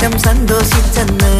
റസൂലേറ്റം സന്തോഷിച്ചെന്ന്.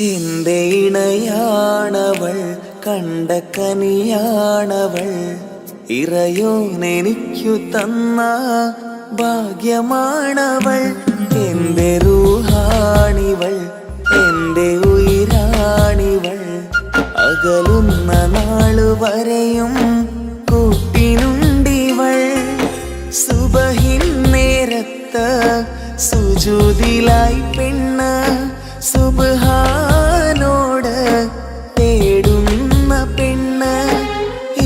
എന്റെ ഇണയാണവൾ, കണ്ട കനിയാണവൾ, ഇറയോനെനിക്കു തന്ന ഭാഗ്യമാണവൾ. എന്റെ റൂഹാണിവൾ, എന്റെ ഉയിരാണിവൾ, അകലുന്ന നാളു വരെയും കൂട്ടിനുണ്ടിവൾ. സുബഹിൻ നേരത്ത് സുജൂദിലായി പെണ്ണ് സുബ്ഹാനോട് തേടുന്ന പെണ്ണ്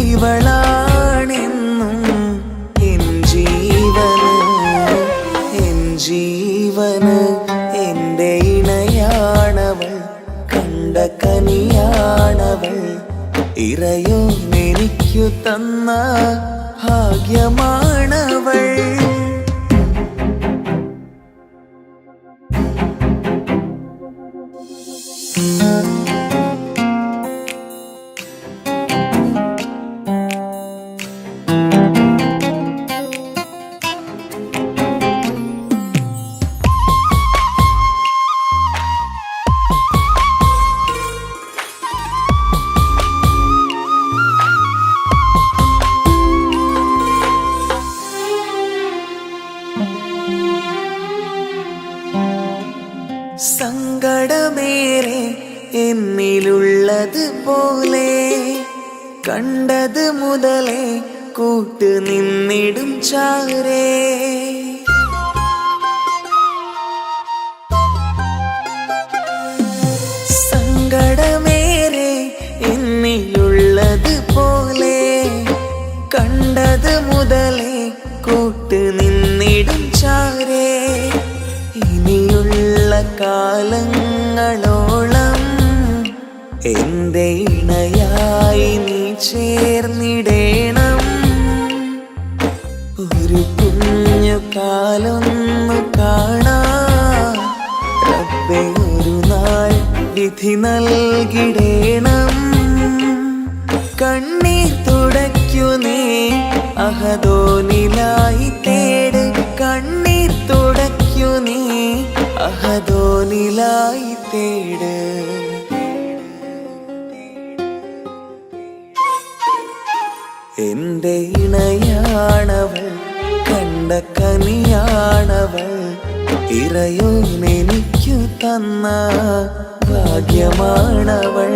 ഇവളാണെന്നും എൻ ജീവന്, എൻ ജീവന്. എൻ്റെ ഇണയാണവൾ, കണ്ട കനിയാണവൾ, ഇറയോനെനിക്കു തന്ന ഭാഗ്യമാണവൾ. സങ്കടമേറെ എന്നിലുള്ളത് പോലെ കണ്ടത് മുതലേ കൂട്ട് നിന്നിടും ചാരേ. സങ്കടമേറെ എന്നിലുള്ളത് പോലെ കണ്ടത് മുതലേ കൂട്ട് നിന്നിടും ചാരേ. ഇനിയുള്ള കാലങ്ങളോളം എന്റെ ഇണയായി നീ ചേർന്നിടേണം. ഒരു കുഞ്ഞു കാലൊന്നു കാണാൻ റബ്ബേ ഒരു നാൾ വിധി നൽകിടേണം. കണ്ണീർ തുടയ്ക്കു നീ അഹദോനിലായി തേട്. കണ്ണീർ തുടയ്ക്കു നീ അഹദോനിലായി തേട്. എന്റെ ഇണയാണവൾ, കണ്ട കനിയാണവൾ, ഇറയോനെനിക്കു തന്ന ഭാഗ്യമാണവൾ.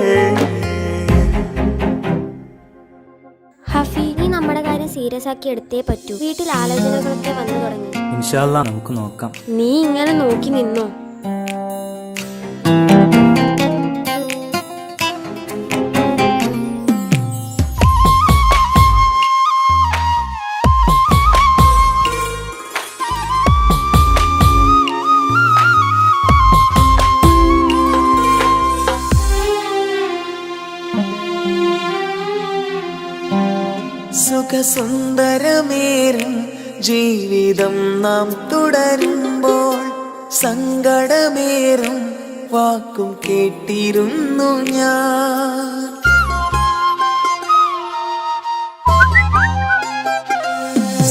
ഹഫി, നീ നമ്മുടെ കാര്യം സീരിയസ് ആക്കി എടുത്തേ പറ്റൂ. വീട്ടിൽ ആലോചനകളൊക്കെ വന്നു തുടങ്ങി. ഇൻഷാ അല്ലാഹ് നമുക്ക് നോക്കാം. നീ ഇങ്ങനെ നോക്കി നിന്നോ? സുഖസുന്ദരമേറും ജീവിതം നാം തുടരുമ്പോൾ സങ്കടമേറും വാക്കും കേട്ടിരുന്നു ഞാൻ.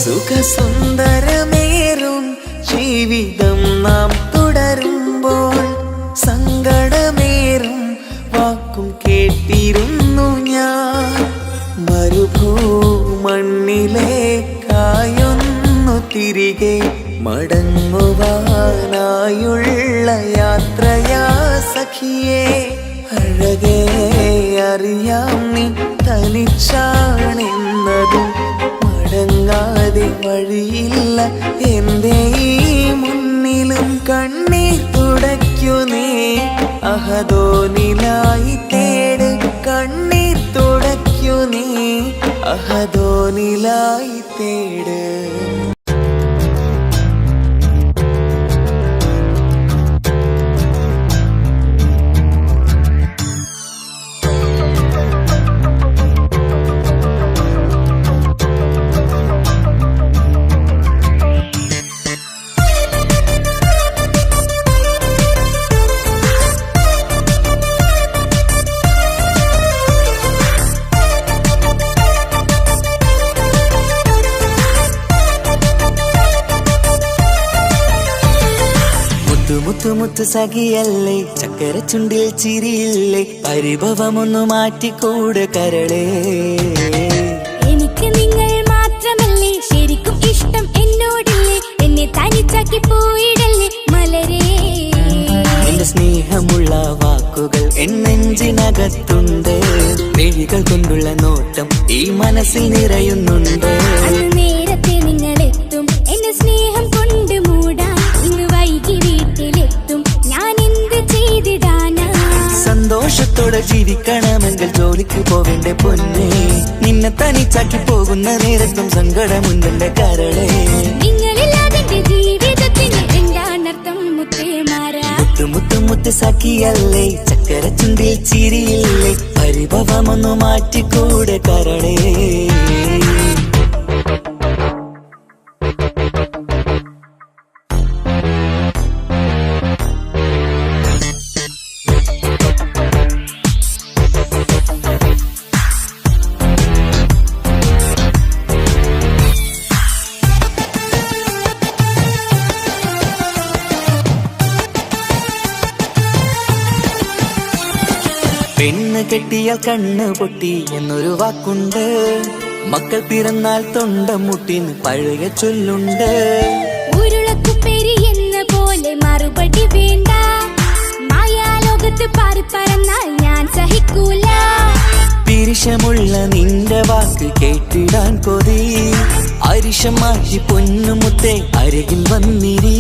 സുഖസുന്ദരമേറും ജീവിതം നാം തുടരുമ്പോൾ സങ്കടമേറും വാക്കും കേട്ടിരുന്നു ഞാൻ. മരുഭൂമണ്ണിലേക്കായൊന്നു തിരികെ മടങ്ങുവാനായുള്ള യാത്രയാ സഖിയേ. അഴകേ അറിയാം നീ തനിച്ചാണെന്നതും മടങ്ങാതെ വഴിയില്ല എന്റെ ഈ മുന്നിലും. കണ്ണീർ തുടയ്ക്കു നീ അഹദോനിലായി തേട്. കണ്ണീർ തുടയ്ക്കു നീ അഹദോനിലായി തേട്. മുത്തുമുത്ത് സഖിയല്ലേ, ചക്കര ചുണ്ടിൽ ചിരിയില്ലേ, പരിഭവമൊന്നു മാറ്റിക്കൂട് കരളേ. എനിക്ക് നിങ്ങൾ മാത്രമല്ലേ ശരിക്കും ഇഷ്ടം എന്നോടില്ലേ, എന്നെ തനിച്ചാക്കി പോയിടല്ലേ മലരേ. എന്റെ സ്നേഹമുള്ള വാക്കുകൾ എന്നെഞ്ചിനകത്തുണ്ട്, മിഴികൾ കൊണ്ടുള്ള നോട്ടം ഈ മനസ്സിൽ നിറയുന്നുണ്ട്. നേരത്തെ നിങ്ങളെത്തും എന്റെ സ്നേഹം കൊണ്ട് മൂടാൻ, ഇന്ന് വൈകി വീട്ടിലെത്തും ഞാൻ എന്ത് ചെയ്തിടാനാ. സന്തോഷത്തോടെ ജീവിക്കണമെങ്കിൽ ജോലിക്ക് പോവേണ്ട പൊന്നേ, നിന്നെ തനിച്ചാക്കി പോകുന്ന നേരത്തും സങ്കടമുണ്ടെന്റെ കരളേ. നിങ്ങളില്ലാതെ ജീവിതത്തിന് എന്താണർത്ഥം മുത്തേമാരാ. മുത്ത് സഖിയല്ലേ, ചക്കര ചുണ്ടിൽ ചിരിയില്ലേ, പരിഭവമൊന്നു മാറ്റിക്കൂടെ കരളേ. പെണ്ണ് കെട്ടിയാൽ കണ്ണ് പൊട്ടി എന്നൊരു വാക്കുണ്ട്, മക്കൾ പിറന്നാൽ തൊണ്ട മുട്ടിന് പഴയ ചൊല്ലുണ്ട്. ഉരുളക്കുപ്പേരി എന്ന പോലെ മറുപടി വേണ്ട, മായാലോകത്ത് പാറി പറന്നാൽ ഞാൻ സഹിക്കൂല. പിരിശമുള്ള നിന്റെ വാക്ക് കേട്ടിടാൻ കൊതി അരിശം മാറ്റി പൊന്നുമുത്തേ അരികിൽ വന്നിരി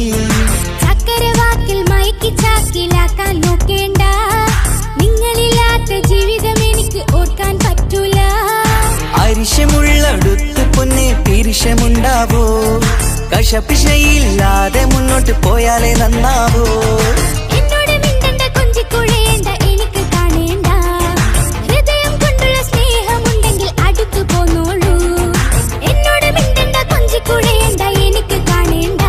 ചക്കരവാക്കിൽ മയക്കി ചാക്കിലാക്കാൻ നോക്കേണ്ട നിങ്ങളില്ലാത്ത ജീവിതം എനിക്ക് ഓർക്കാൻ പറ്റൂല അരിശമുള്ളടുത്ത് പൊന്നെ പിരിശമുണ്ടാവോ കശപിശയില്ലാതെ മുന്നോട്ട് പോയാലേ നന്നാവോ എന്നോട് മിണ്ടണ്ട കൊഞ്ചിക്കുഴയേണ്ട എനിക്ക് കാണേണ്ട ഹൃദയം കൊണ്ടുള്ള സ്നേഹമുണ്ടെങ്കിൽ അടുത്തു പോന്നോളൂ എന്നോട് മിണ്ടണ്ട കൊഞ്ചിക്കുഴയേണ്ട എനിക്ക് കാണേണ്ട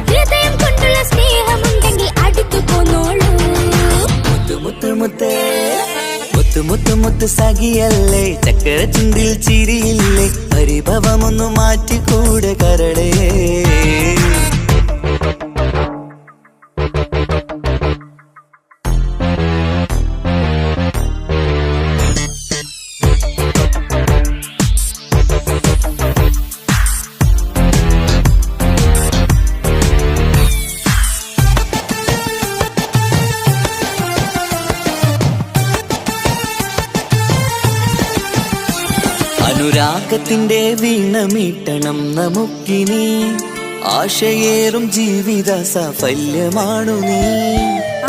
ഹൃദയം കൊണ്ടുള്ള സ്നേഹമുണ്ടെങ്കിൽ അടുത്തു പോന്നോളൂ മുത്ത് മുത്ത് മുത്ത് മുത്ത് മുത്ത് സഖിയല്ലേ ചക്കര ചുണ്ടിൽ ചിരിയില്ലേ പരിഭവമൊന്നു മാറ്റിക്കൂടെ കരളേ അനുരാഗത്തിന്റെ വീണമീട്ടണം നമുക്കിനി ആശയേറും ജീവിത സാഫല്യമാണു നീ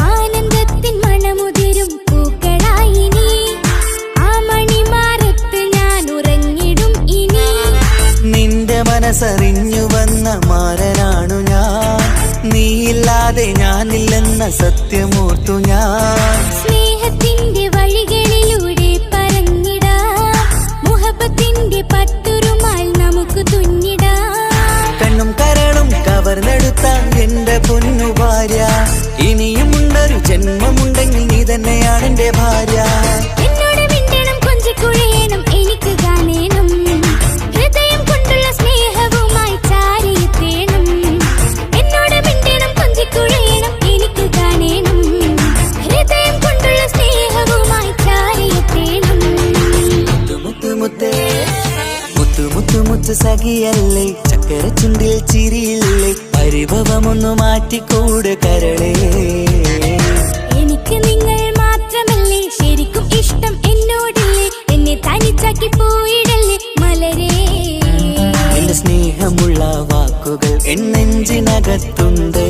ആനന്ദത്തിൻ മണമുതിരും പൂക്കളായി നീ ആ മണിമാറത്ത് ഞാൻ ഉറങ്ങിടും ഇനി നിന്റെ മനസ്സറിഞ്ഞു വന്ന മാരനാണു ഞാൻ നീയില്ലാതെ ഞാനില്ലെന്ന സത്യമോർത്തു ഞാൻ സ്നേഹത്തിന്റെ വഴികളിലൂടെ പറഞ്ഞിടാം മുഹബത്തിന്റെ പട്ടുറുമാൽ നമുക്ക് തുന്നിടാം കണ്ണും കരളും കവർന്നെടുത്ത എന്റെ പൊന്നു ഭാര്യ ഇനിയുമുണ്ടൊരു ജന്മമുണ്ടെങ്കിൽ നീ തന്നെയാണ് എന്റെ ഭാര്യ എന്നോട് മിണ്ടണം കൊഞ്ചിക്കുഴയണം എനിക്ക് കാണേണം ഹൃദയം കൊണ്ടുള്ള സ്നേഹവുമായി ചാരിയെത്തേണം എന്നോട് മിണ്ടണം കൊഞ്ചിക്കുഴയണം എനിക്ക് കാണേണം ഹൃദയം കൊണ്ടുള്ള സ്നേഹവുമായി ചാരിയെത്തേണം മുത്ത് മുത്ത് മുത്ത് മുത്ത് മുത്ത് സഖിയല്ലേ ചക്കര ചുണ്ടിൽ ചിരിയില്ലേ പരിഭവമൊന്നു മാറ്റിക്കൂടെ കരളേ എനിക്ക് നിങ്ങൾ മാത്രമല്ലേ ശരിക്കും ഇഷ്ടം എന്നോടില്ലേ എന്നെ തനിച്ചാക്കി പോയിടല്ലേ മലരേ എന്റെ സ്നേഹമുള്ള വാക്കുകൾ എന്നെഞ്ചിനകത്തുണ്ട്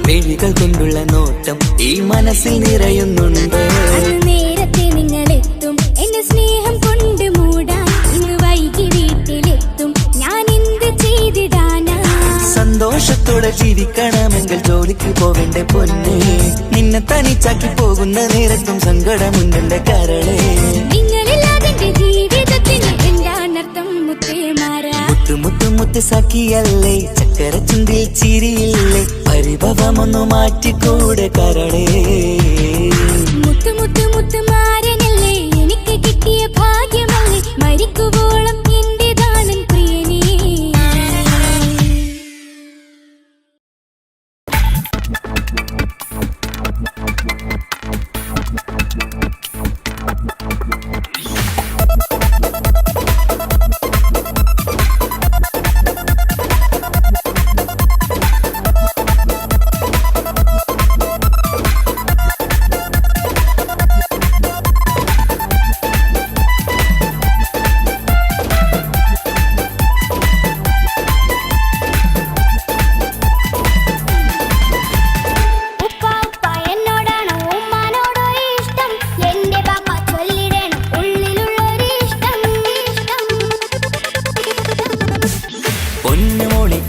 മിഴികൾ കൊണ്ടുള്ള നോട്ടം ഈ മനസ്സിൽ നിറയുന്നുണ്ട് അന്ന് നേരത്തെ നിങ്ങളെത്തും എന്റെ സ്നേഹം കൊണ്ട് മൂടാൻ ഇന്ന് വൈകി വീട്ടിലെത്തും ഞാൻ എന്ത് ചെയ്തിടാനാ സന്തോഷത്തോടെ ജീവിക്കണമെങ്കിൽ ജോലിക്ക് പോവേണ്ട പൊന്നെ നിന്നെ തനിച്ചാക്കി പോകുന്ന നേരത്തും സങ്കടമുണ്ടെന്റെ കരളേ നിങ്ങളില്ലാതെ എന്റെ ജീവിതത്തിന് എന്താണർത്ഥം മുത്തേമാരാ മുത്ത് മുത്ത് മുത്ത് സഖിയല്ലേ ചക്കര ചുണ്ടിൽ ചിരിയില്ലേ പരിഭവമൊന്നു മാറ്റിക്കൂടെ കരളേ മുത്ത് മുത്ത് മുത്ത് മാരനല്ലേ എനിക്ക് കിട്ടിയ ഭാഗ്യമല്ലേ മരിക്കുവോളം എന്റേതാണൻ പ്രിയനേ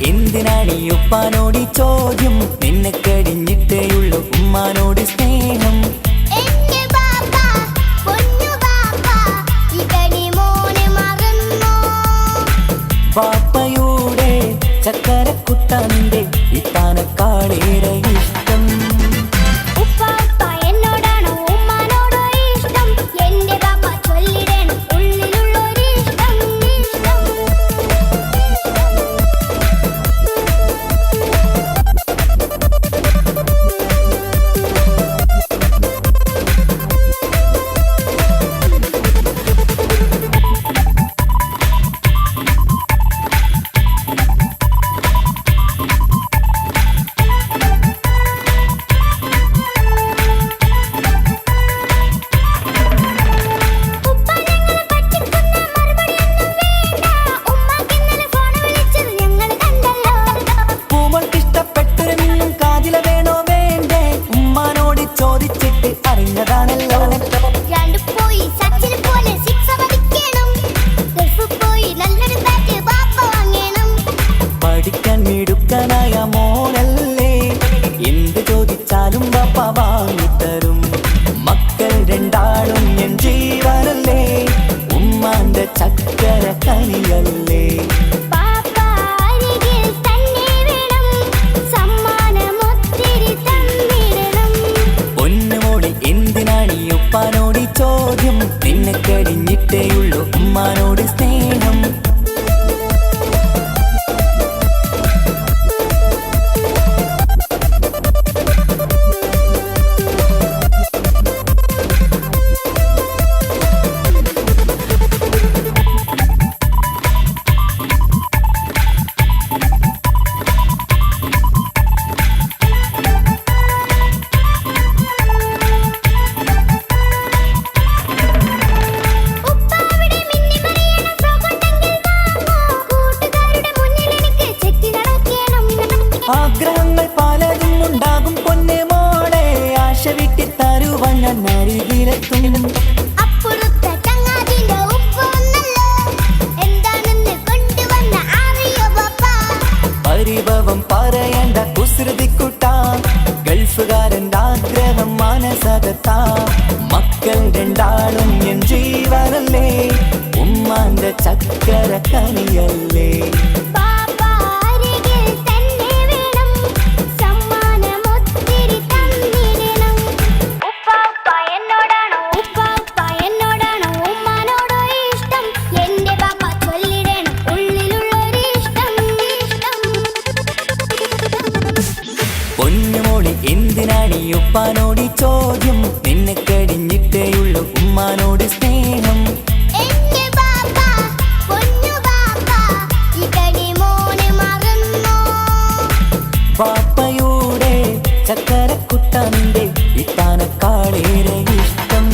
എന്തിനാണ് ഈ ഉപ്പാനോട് ഈ ചോദ്യം നിന്നെ കഴിഞ്ഞിട്ടേയുള്ളൂ ഉമ്മാനോട് സ്നേഹം പാപ്പയുടെ ചക്കരക്കുട്ടന്റെ ഇത്താനക്കാളേറെ ഇഷ്ടം വൈഭവം പറയണ്ട കുസൃതിക്കുട്ടാ ഗൾഫുകാരൻ്റെ ആഗ്രഹം മനസകത്താ മക്കൾ രണ്ടാളും എൻ ജീവനല്ലേ ഉമ്മാന്റെ ചക്കര കനിയല്ലേ പൊന്നുമോളി എന്തിനാണ് ഈ ഉപ്പാനോട് ചോദ്യം നിന്നെ കഴിഞ്ഞിട്ടേയുള്ളൂ ഉമ്മാനോട് സ്നേഹം പാപ്പയുടെ ചക്കരക്കുട്ടന്റെ ഇത്താനക്കാളേറെ ഇഷ്ടം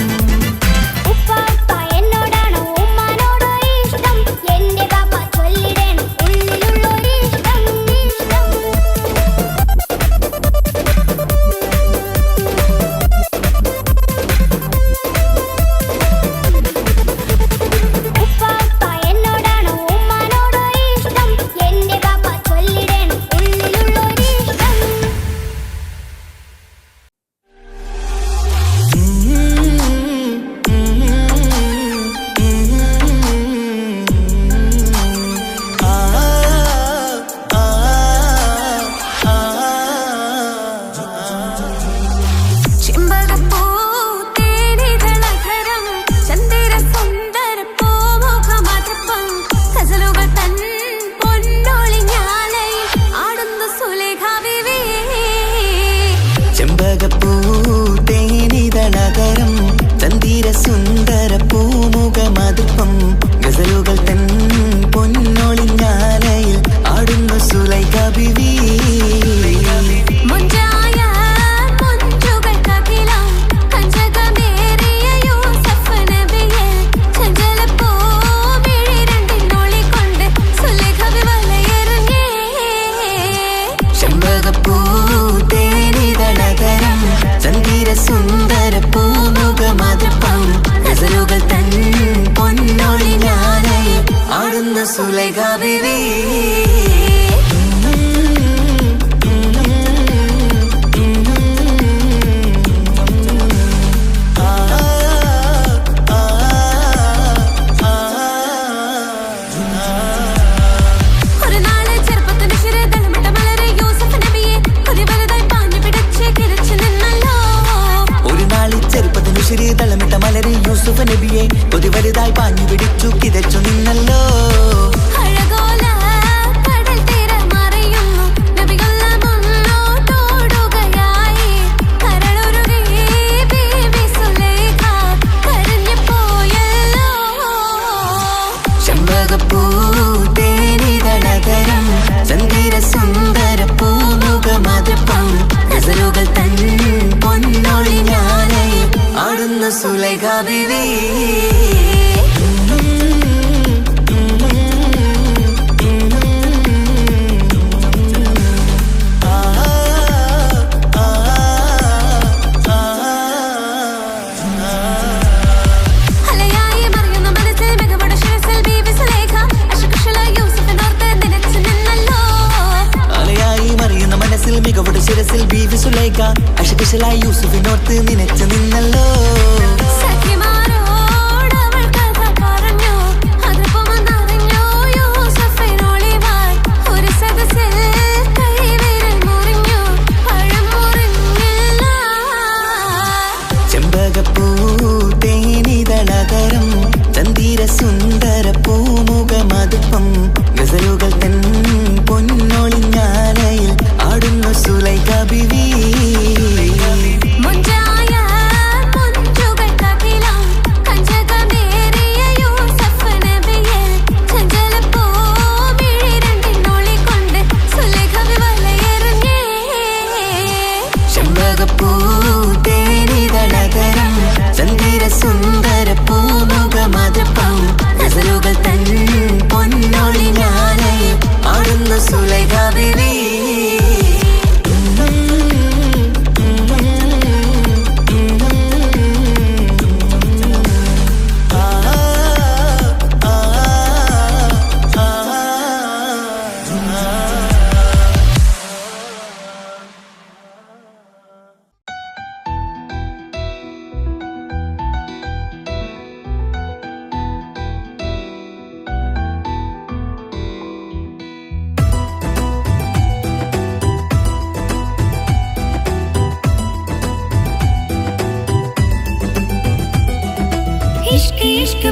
നഗരം ചന്ദിര സുന്ദര പൂമുഖമതുപ്പം ഗസലുകൾ തൻ പൊന്നൊളിഞ്ഞാലയിൽ ആടുന്നു സുലൈഖ ബീവി സുന്ദര പൂമുഖമതുപ്പം ഗസലുകൾ തൻ പൊന്നൊളിഞ്ഞാലയിൽ ആടുന്നു സുലൈഖ ബീവി തളമിട്ട മലരി യൂസുഫ് നബിയെ കൊതി വലുതായി പാഞ്ഞു പിടിച്ചു കിതച്ചു നിന്നല്ലോ ചെമ്പകപ്പൂ തേനിതളകരം ചന്ദിര സുന്ദര പൂമുഖമതുപ്പം ഗസലുകൾ തൻ പൊന്നൊളിഞ്ഞാലയിൽ ആടുന്നു സുലൈഖ ബീവി മികവുടെ ശിരസിൽ ബീവി സുലൈഖ അശകുശലായി യൂസുഫിനോർത്ത് നിനച്ചു നിന്നല്ലോ ചെമ്പകപ്പൂ തേനിതളകരം ചന്ദിര സുന്ദര പൂമുഖമതുപ്പം ഗസലുകൾ തൻ പൊന്നൊളിഞ്ഞാലയിൽ ആടുന്നു സുലൈഖ ബീവി മുഞ്ചായ മുഞ്ചുകൾ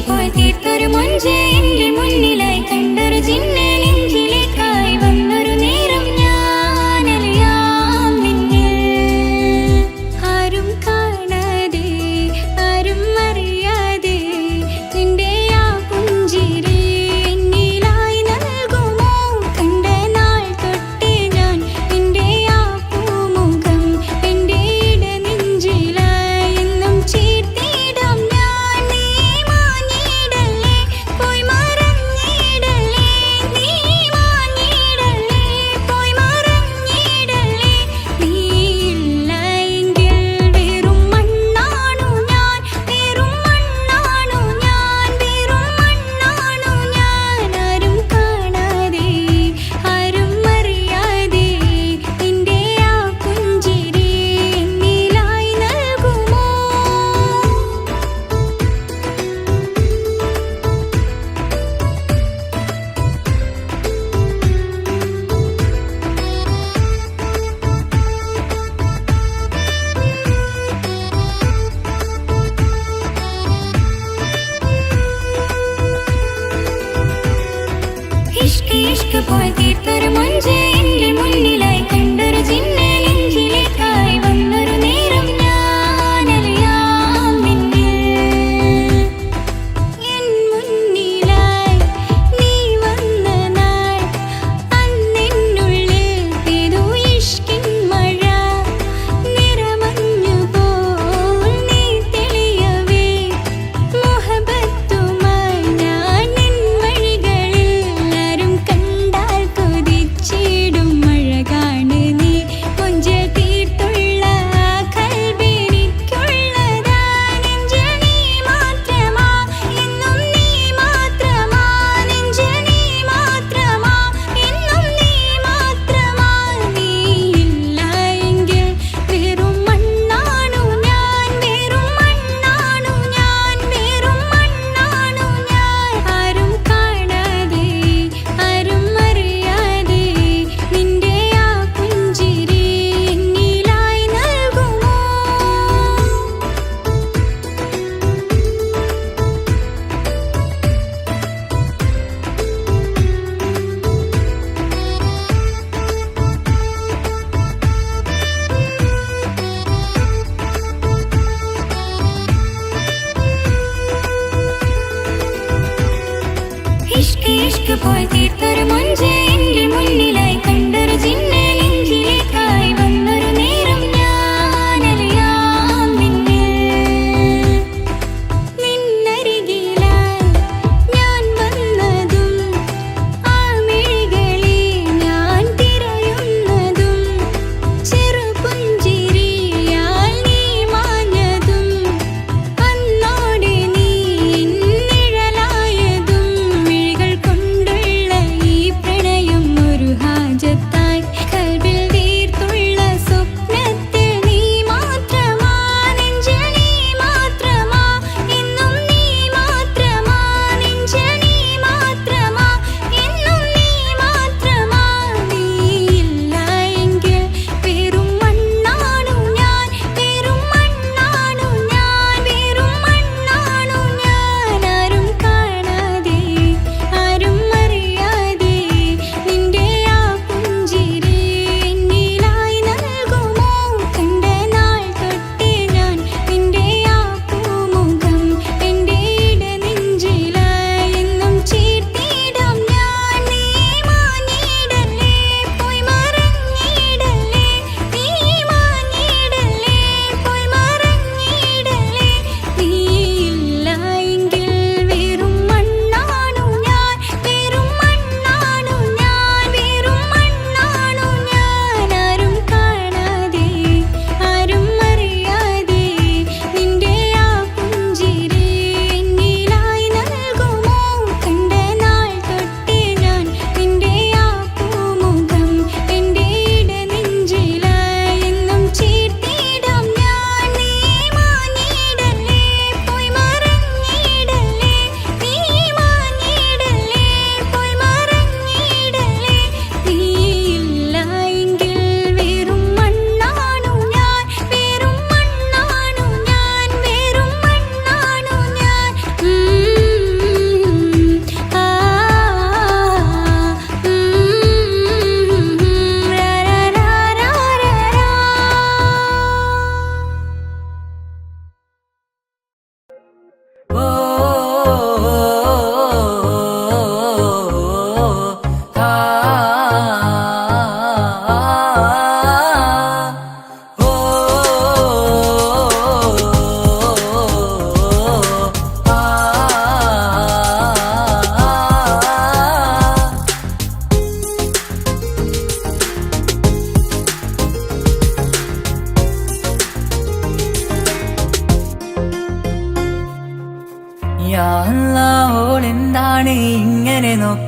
പോയി തീർത്തൊരു മൊഞ്ച് എന്റെ മുന്നിലായി കണ്ടൊരു ജിന്നെ നെഞ്ചിലേക്കായി വന്നൊരു നേരം ഞാൻ അലിയാം നിന്നിൽ. ആരും കാണാതെ ആരും അറിയാതെ നിന്റെ ആ പുഞ്ചിരി എന്നിലായി നൽകുമോ? കണ്ട നാൾ തൊട്ടേ ഞാൻ നിന്റെ ആ പൂമുഖം എന്റെ ഇടനെഞ്ചിലായി എന്നും ചേർത്തിടാം ഞാൻ. നീ മാഞ്ഞിടല്ലേ, പോയി മറഞ്ഞിടല്ലേ, നീ മാഞ്ഞിടല്ലേ, പോയി മറഞ്ഞിടല്ലേ. നീയില്ല എങ്കിൽ വെറും മണ്ണാണു ഞാൻ, വെറും മണ്ണാണു ഞാൻ, വെറും മണ്ണാണു ഞാൻ. ആരും കാണാതെ ആരും അറിയാതെ നിന്റെ ആ പുഞ്ചിരി എന്നിലായി നൽകുമോ? ഇഷ്ക് ഇഷ്ക് പോയി തീർത്തൊരു മൊഞ്ച് എന്റെ മുന്നിലായി കണ്ടൊരു ജിന്നെ നെഞ്ചിലേക്കായി വന്നൊരു നേരം ഞാൻ അലിയാം നിന്നിൽ. എൻ മുന്നിലായി നീ വന്ന നാൾ അന്നെന്നുള്ളിൽ പെയ്തു ഇഷ്കിൻ മഴ. നിറമഞ്ഞുപോൽ നീ തെളിയവേ മുഹബത്തുമായി ഞാൻ നിൻ വഴികളിൽ. ആരും കണ്ടാൽ കൊതിച്ചിടും അഴകാണ് നീ. കൊഞ്ചൽ തീർത്തുള്ള ആ കൽബെനിക്കുള്ളതാ. നെഞ്ചിൽ നീ മാത്രമാ, എന്നും നീ മാത്രമാ. നെഞ്ചിൽ നീ മാത്രമാ, എന്നും നീ മാത്രമാ. നീയില്ല എങ്കിൽ വെറും മണ്ണാണു ഞാൻ, വെറും മണ്ണാണു ഞാൻ, വെറും മണ്ണാണു ഞാൻ. ആരും കാണാതെ ആരും അറിയാതെ നിന്റെ ആ പുഞ്ചിരി എന്നിലായി നൽകുമോ? ഇഷ്ക് ഇഷ്ക് പോയി തീർത്തൊരു മൊഞ്ച് എന്റെ മുന്നിലായി കണ്ടൊരു ജിന്നെ നെഞ്ചിലേക്കായി വന്നൊരു നേരം ഞാൻ അലിയാം നിന്നിൽ. നിന്നരികിലായി ഞാൻ വന്നതും ആ മിഴികളിൽ ഞാൻ തിരയുന്നതും ചെറുപുഞ്ചിരിയാൽ നീ മാഞ്ഞതും അന്നോടെ നീ നിഴലായതും മിഴികൾ കൊണ്ടുള്ള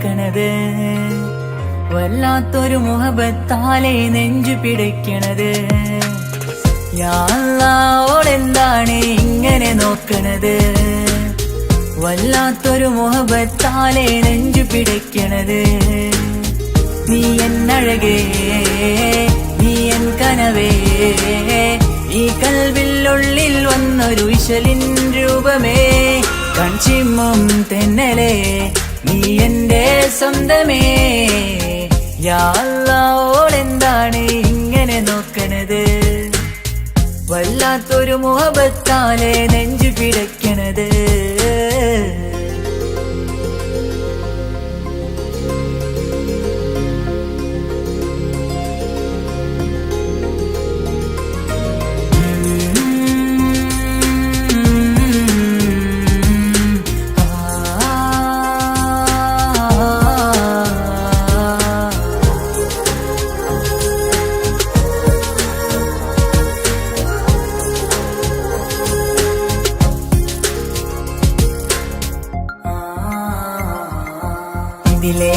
നോക്കണത് വല്ലാത്തൊരു മുഹബത്താലെ നെഞ്ചു പിടയ്ക്കണത് യാ അല്ലാ ഓളെന്താണ് ഇങ്ങനെ നോക്കണത് വല്ലാത്തൊരു മുഹബത്താലെ നെഞ്ചു പിടയ്ക്കണത് നീ എന്നഴകേ നീ എൻ കനവേ ഈ കൽവില്ലുള്ളിൽ വന്നൊരു വിശലിൻ രൂപമേ കൺചിമ്മും തെന്നലേ നീ എന്റെ സ്വന്തമേ യാ അല്ലാ ഓളെന്താണ് ഇങ്ങനെ നോക്കണത് വല്ലാത്തൊരു മുഹബത്താലെ നെഞ്ചു പിടയ്ക്കണത് ഇതിലേ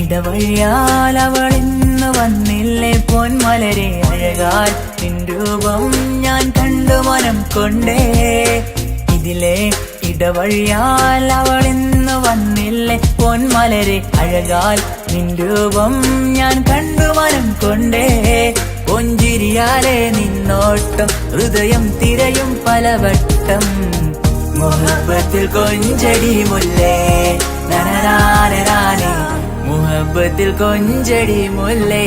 ഇടവഴിയാൽ അവളിന്ന് വന്നില്ലേ പൊന്മലരെ അഴകാൽ നിൻ രൂപം ഞാൻ കണ്ടു മനം കൊണ്ടേ ഇതിലേ ഇടവഴിയാൽ അവളിന്ന് വന്നില്ലേ പൊന്മലരെ അഴകാൽ നിൻ രൂപം ഞാൻ കണ്ടു മനം കൊണ്ടേ പൊഞ്ചിരിയാലെ നിന്നോട്ടം ഹൃദയം തിരയും പലവട്ടം മുഹബത്തിൽ കൊഞ്ചടി മുല്ലേ നനനാനനാനെ മുഹബത്തിൽ കൊഞ്ചടി മുല്ലേ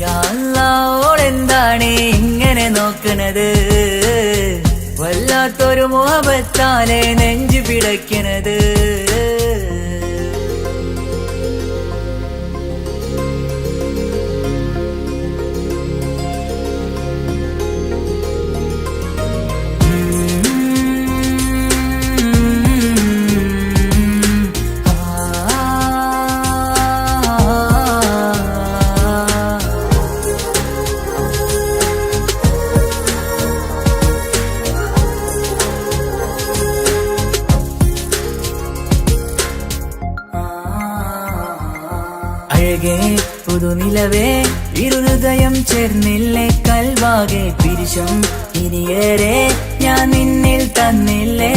യാ അല്ലാ ഓളെന്താണ് ഇങ്ങനെ നോക്കണത് വല്ലാത്തൊരു മുഹബത്താലെ നെഞ്ചു പിടയ്ക്കണത് അഴകേ പുതുനിലവേ ഇരുഹൃദയം ചേർന്നില്ലേ കൽവാകെ പിരിശം ഇനിയേറെ ഞാൻ നിന്നിൽ തന്നില്ലേ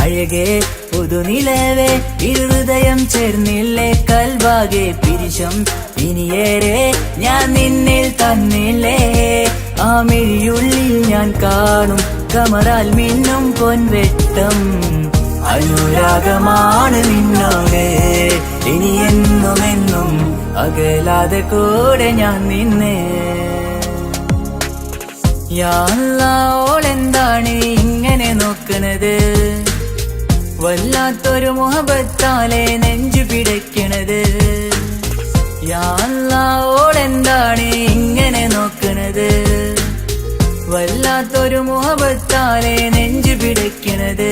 അഴകേ പുതുനിലവേ ഇരുഹൃദയം ചേർന്നില്ലേ കൽവാകെ പിരിശം ഇനിയേറെ ഞാൻ നിന്നിൽ തന്നില്ലേ ആ മിഴിയുള്ളിൽ ഞാൻ കാണും കമറാൽ മിന്നും പൊൻവെട്ടം അനുരാഗമാണ് നിന്നോട് ഇനി എന്നുമെന്നും അകലാതെ കൂടെ ഞാൻ നിന്നെ യാ അല്ലാ ഓളെന്താണ് ഇങ്ങനെ നോക്കണത് വല്ലാത്തൊരു മുഹബത്താലെ നെഞ്ചു പിടയ്ക്കണത് യാ അല്ലാ ഓളെന്താണ് ഇങ്ങനെ നോക്കണത് വല്ലാത്തൊരു മുഹബത്താലെ നെഞ്ചു പിടയ്ക്കണത്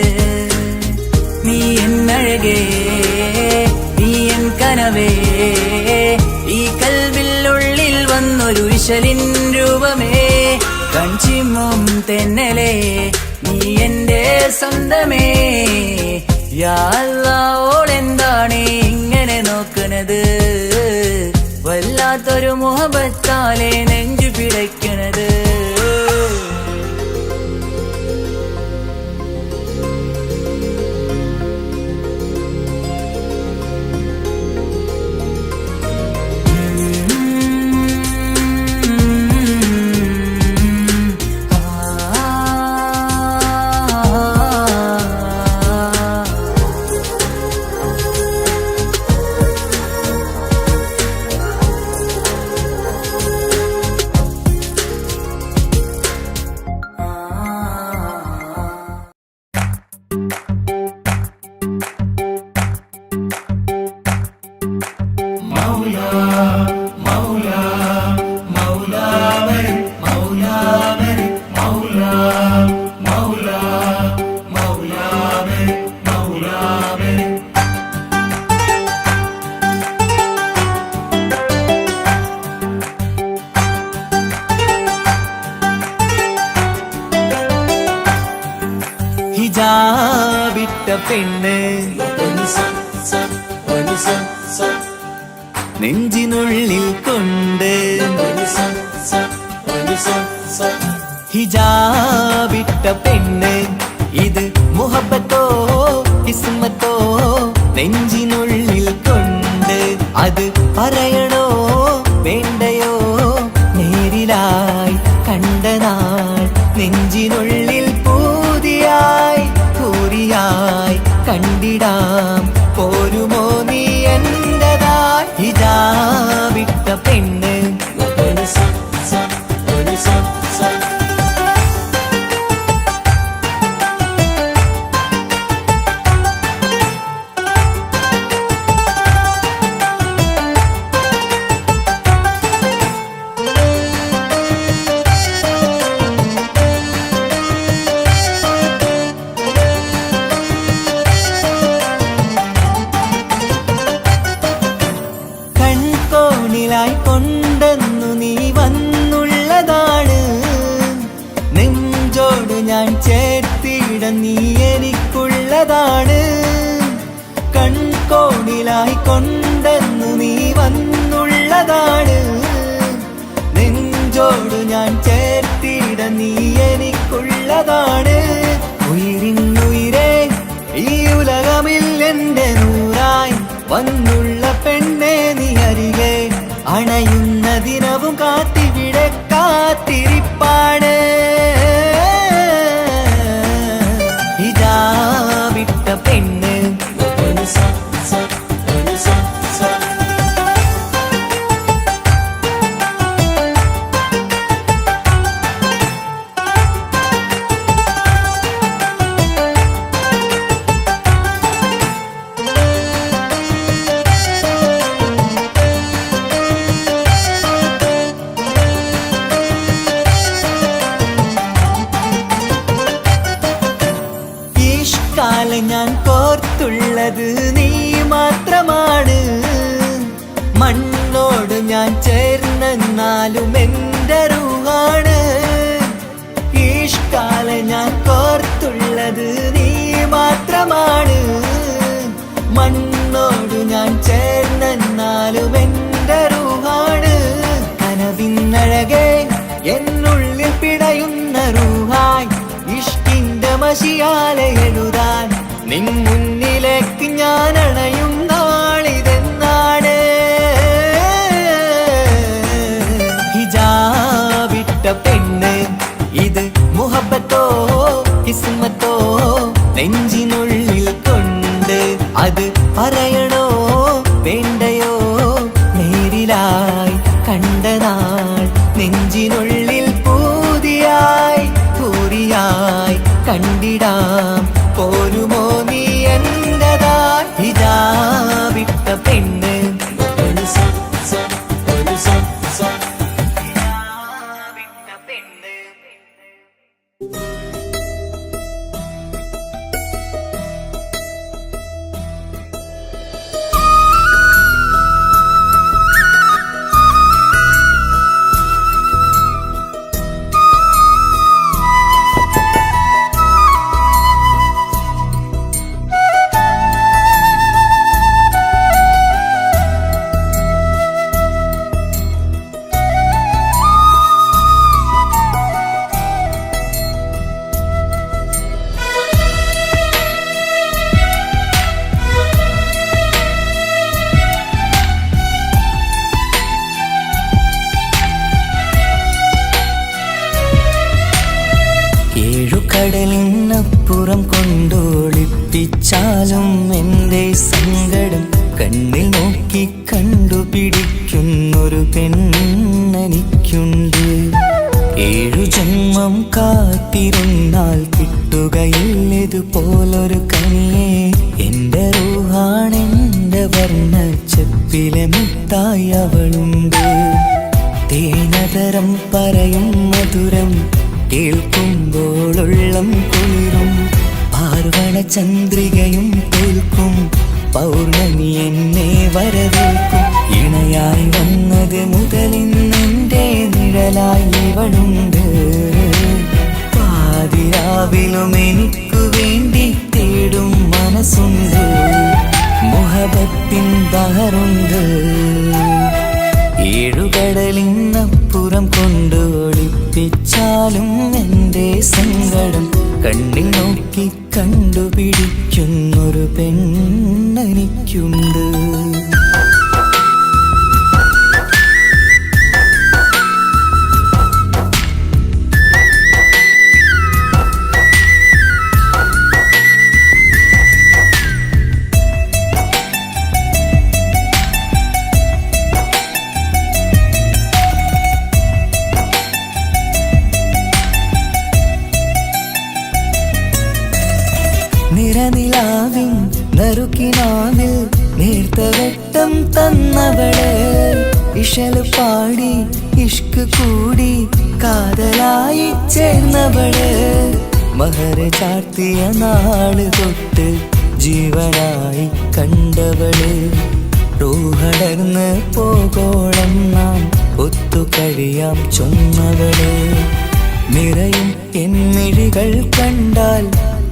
നീ എന്നഴകേ നീ എൻ കനവേ ഈ കൽവില്ലുള്ളിൽ വന്നൊരു വിശലിൻ രൂപമേ കൺചിമ്മും തെന്നലേ നീ എന്റെ സ്വന്തമേ യാ അല്ലാ ഓളെന്താണ് ഇങ്ങനെ നോക്കണത് വല്ലാത്തൊരു മുഹബത്താലെ നെഞ്ചു പിടയ്ക്കണത് ഹിജാബിട്ട പെണ്ണ് നെഞ്ചിനുള്ളിൽ കൊണ്ട് ഹിജാബിട്ട പെണ്ണ് ഇത് മുഹബത്തോ കിസ്മത്തോ നെഞ്ചിനുള്ളിൽ കൊണ്ട് അത് പറയണോ വേണ്ടയോ നേരിലായി കണ്ട നാൾ നെഞ്ചിനുള്ളിൽ പൂതിയായി പൂരിയായി കണ്ടിടാം പോരുമോ നീ എന്റതായി ഹിജാബിട്ട പെണ്ണ് കൊണ്ടെന്നു നീ വന്നുള്ളതാണ് നെഞ്ചോട് ഞാൻ ചേർത്തിട നീ എനിക്കുള്ളതാണ് കൺകോണിലായി കൊണ്ടെന്നു നീ വന്നുള്ളതാണ് നെഞ്ചോട് ഞാൻ ചേർത്തിട നീ എനിക്കുള്ളതാണ് ഉയിരിന്നുയിരേ ഈ ഉലകമിൽ എന്റെ നൂറായി വന്നുള്ള പെണ്ണെ നീ അരികെ അണയുന്ന ദിനവും കാത്തിവിടെ കാത്തിരിപ്പാണ് ഹിജാബിട്ട പെണ്ണ് ഞാൻ കോർത്തുള്ളത് നീ മാത്രമാണ് മണ്ണോട് ഞാൻ ചേർന്നെന്നാലും എൻ്റെ റൂഹാണ് ഈഷ്കാല ഞാൻ കോർത്തുള്ളത് നീ മാത്രമാണ് മണ്ണോട് ഞാൻ ചേർന്നെന്നാലും എൻ്റെ റൂഹാണ് കനവിന്നഴകെ എന്നുള്ളിൽ പിടയുന്ന റൂഹായി ഇഷ്കിന്റെ മഷിയാലെ എഴുതാൻ നിൻ മുന്നിലേക്ക് ഞാൻ അണയും നാളിതെന്നാണ് ഹിജാബിട്ട പെണ്ണ് ഇത് മുഹബത്തോ കിസ്മത്തോ നെഞ്ചിനുള്ളിൽ കൊണ്ട് അത് പറയണോ വേണ്ടയോ നേരിലായി കണ്ട നാൾ നെഞ്ചിനുള്ളിൽ പൂതിയായി പൂരിയായി കണ്ടിടാം പോരുമോ നീ എന്റതായി ഹിജാബിട്ട പെണ്ണ് കടലിനപ്പുറം കൊണ്ടോളിപ്പിച്ചാലും എൻ്റെ സങ്കടം കണ്ണിൽ നോക്കി കണ്ടുപിടിക്കുന്നൊരു പെണ്ണെനിക്കുണ്ട് 7 ജന്മം കാത്തിരുന്നാൽ കിട്ടുകയില്ലതുപോലൊരു കനിയെ എൻ്റെ റൂഹാണെൻ്റെ വർണ്ണച്ചപ്പിലെ മുത്തായി അവളുണ്ട് തേനതരം പറയും മധുരം കേൾക്കുമ്പോളുള്ളം കുളിരും പാർവണ ചന്ദ്രികയും തോൽക്കും പൗർണമി എന്നെ വരവേൽക്കും ഇണയായി വന്നത് മുതലിന്നെൻ്റെ നിഴലായി ഇവളുണ്ട് പാതിരാവിലും എനിക്കു വേണ്ടി തേടും മനസ്സുണ്ട് മുഹബത്തിൻ ബഹറുണ്ട് കടലിനപ്പുറം കൊണ്ട് ഒളിപ്പിച്ചാലും എൻ്റെ സങ്കടം കണ്ണിൽ നോക്കി കണ്ടുപിടിക്കുന്നൊരു പെണ്ണെനിക്കുണ്ട്. നിറനിലാവിൻ നറുക്കിനാവിൽ നേർത്ത വെട്ടം തന്നവള്, ഇശല് പാടി ഇഷ്ക് കൂടി കാതലായി ചേർന്നവള്, മഹർ ചാർത്തിയ നാള് തൊട്ട് ജീവനായി കണ്ടവള്, റൂഹടർന്ന് പോകോളം നാം ഒത്തു കഴിയാം ചൊന്നവള്, നിറയും എന്നിഴികൾ കണ്ടാൽ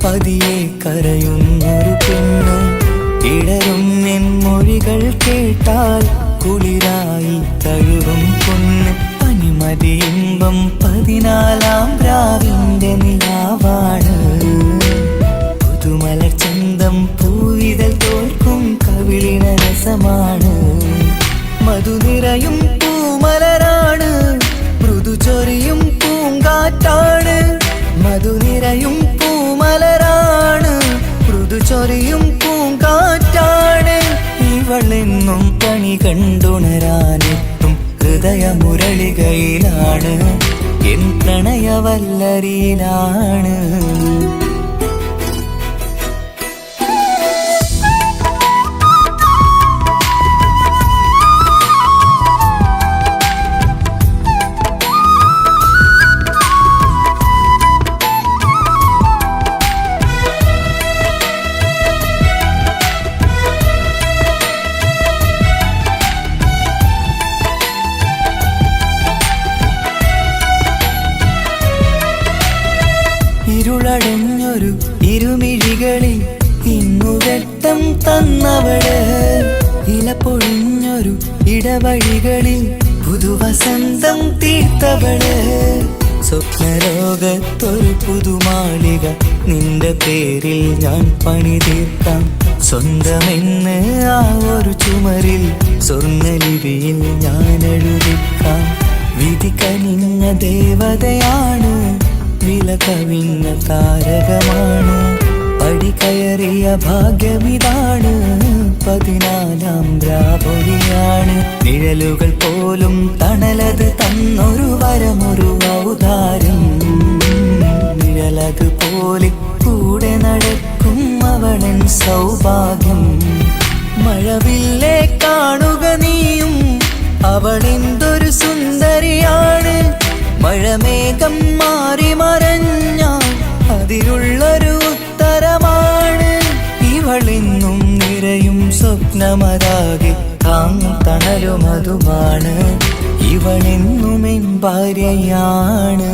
പതിയെ കരയുന്നൊരു പെണ്ണ്, ഇടറും എൻ മൊഴികൾ കേട്ടാൽ കുളിരായി തഴുകും പൊന്ന്, പനിമതി ഇമ്പം 14-ാം രാവിന്റെ നിലാവാണ്, പുതുമലർ ചന്തം പൂവിതൽ തോൽക്കും കവിളിന രസമാണ്, മധുനിറയും പൂമലരാണ്, മൃദു ചൊരിയും പൂങ്കാറ്റാണ്, മധുനിറയും പൂമലരാണ്, മൃദു ചൊരിയും പൂങ്കാറ്റാണ്, ഇവളെന്നും കണി കണ്ടുണരാനെത്തും ഹൃദയമുരളികയിലാണ്, എൻ പ്രണയവല്ലരിയിലാണ്. ഇരുളടഞ്ഞൊരു ഇരുമിഴികളിൽ ഇന്നു വെട്ടം തന്നവള്, ഇല പൊഴിഞ്ഞൊരു ഇടവഴികളിൽ പുതുവസന്തം തീർത്തവള്, സ്വപ്നലോകത്തൊരു പുതുമാളിക നിന്റെ പേരിൽ ഞാൻ പണി തീർക്കാം, സ്വന്തമെന്ന് ആ ഒരു ചുമരിൽ സ്വർണ്ണലിപിയിൽ ഞാൻ എഴുതിക്കാം, വിധി കനിഞ്ഞ ദേവതയാണ്, വില കവിഞ്ഞ താരകമാണ്, പടി കയറിയ ഭാഗ്യമിതാണ്, 14-ാം രാപൊലിയാണ്, നിഴലുകൾ പോലും തണലത് തന്നൊരു വരമൊരു ഔദാര്യം, നിഴലത് പോലെ കൂടെ നടക്കും അവളൻ സൗഭാഗ്യം, മഴവില്ലേ കാണുക നീയും അവളെന്തൊരു സുന്ദരിയാണ്, മഴമേഘം മാറി മറഞ്ഞാൽ അതിലുള്ളൊരു ഉത്തരമാണ്, ഇവളെന്നും നിറയും സ്വപ്നമതാകെ താങ്ങും തണലുമതുമാണ്, ഇവളെന്നും എൻ ഭാര്യയാണ്.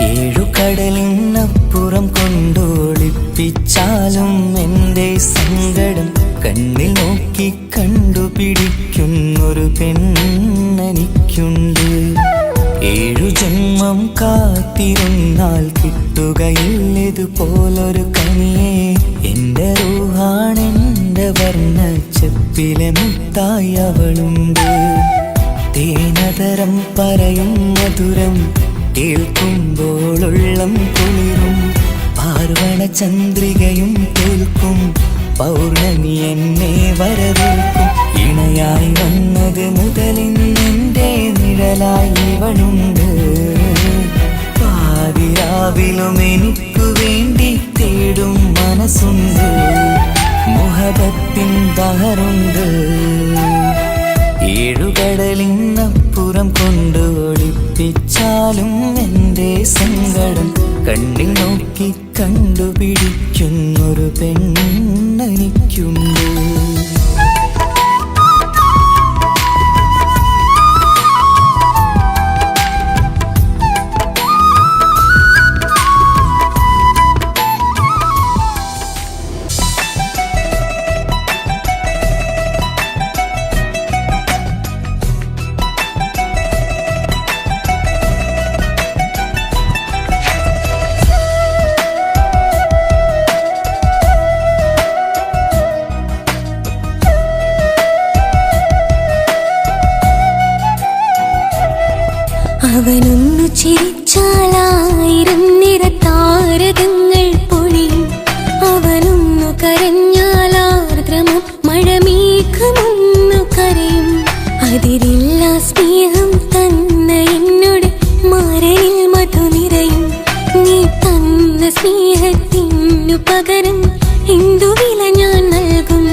ഏഴുകടലിനപ്പുറം കൊണ്ടോളിപ്പിച്ചാലും എൻ്റെ സങ്കടം കണ്ണിൽ നോക്കി കണ്ടുപിടിക്കുന്നൊരു പെണ്ണെനിക്കുണ്ട്, 7 ജന്മം കാത്തിരുന്നാൽ കിട്ടുകയില്ലതുപോലൊരു കനിയെ, എൻ്റെ റൂഹാണെൻ്റെ വർണ്ണച്ചെപ്പിലെ മുത്തായി അവളുണ്ട്, തേനതരം പറയും മധുരം കേൾക്കുമ്പോളുള്ളം കുളിരും, പാർവണ ചന്ദ്രികയും തോൽക്കും പൗർണമി എന്നെ വരവേൽക്കും, ഇണയായി വന്നത് മുതലിന്നെൻ്റെ നിഴലായി ഇവളുണ്ട്, പാതിരാവിലും എനിക്കു വേണ്ടി തേടും മനസ്സുണ്ട്, മുഹബത്തിൻ ദഹറുണ്ട്, 7 കടലിനപ്പുറം കൊണ്ട് ഒളിപ്പിച്ചാലും എൻ്റെ സങ്കടം കണ്ണിൽ നോക്കി കണ്ടുപിടിക്കുന്നൊരു പെണ്ണെനിക്കുണ്ട്. കരഞ്ഞാലാർദ്രമം മഴമേഘമൊന്നു കരയും. അതിരില്ല സ്നേഹം തന്ന എന്നോട് മാരനിൽ മധു നിറയും. നീ തന്ന സ്നേഹത്തിനു പകരം എന്തു വില ഞാൻ നൽകും?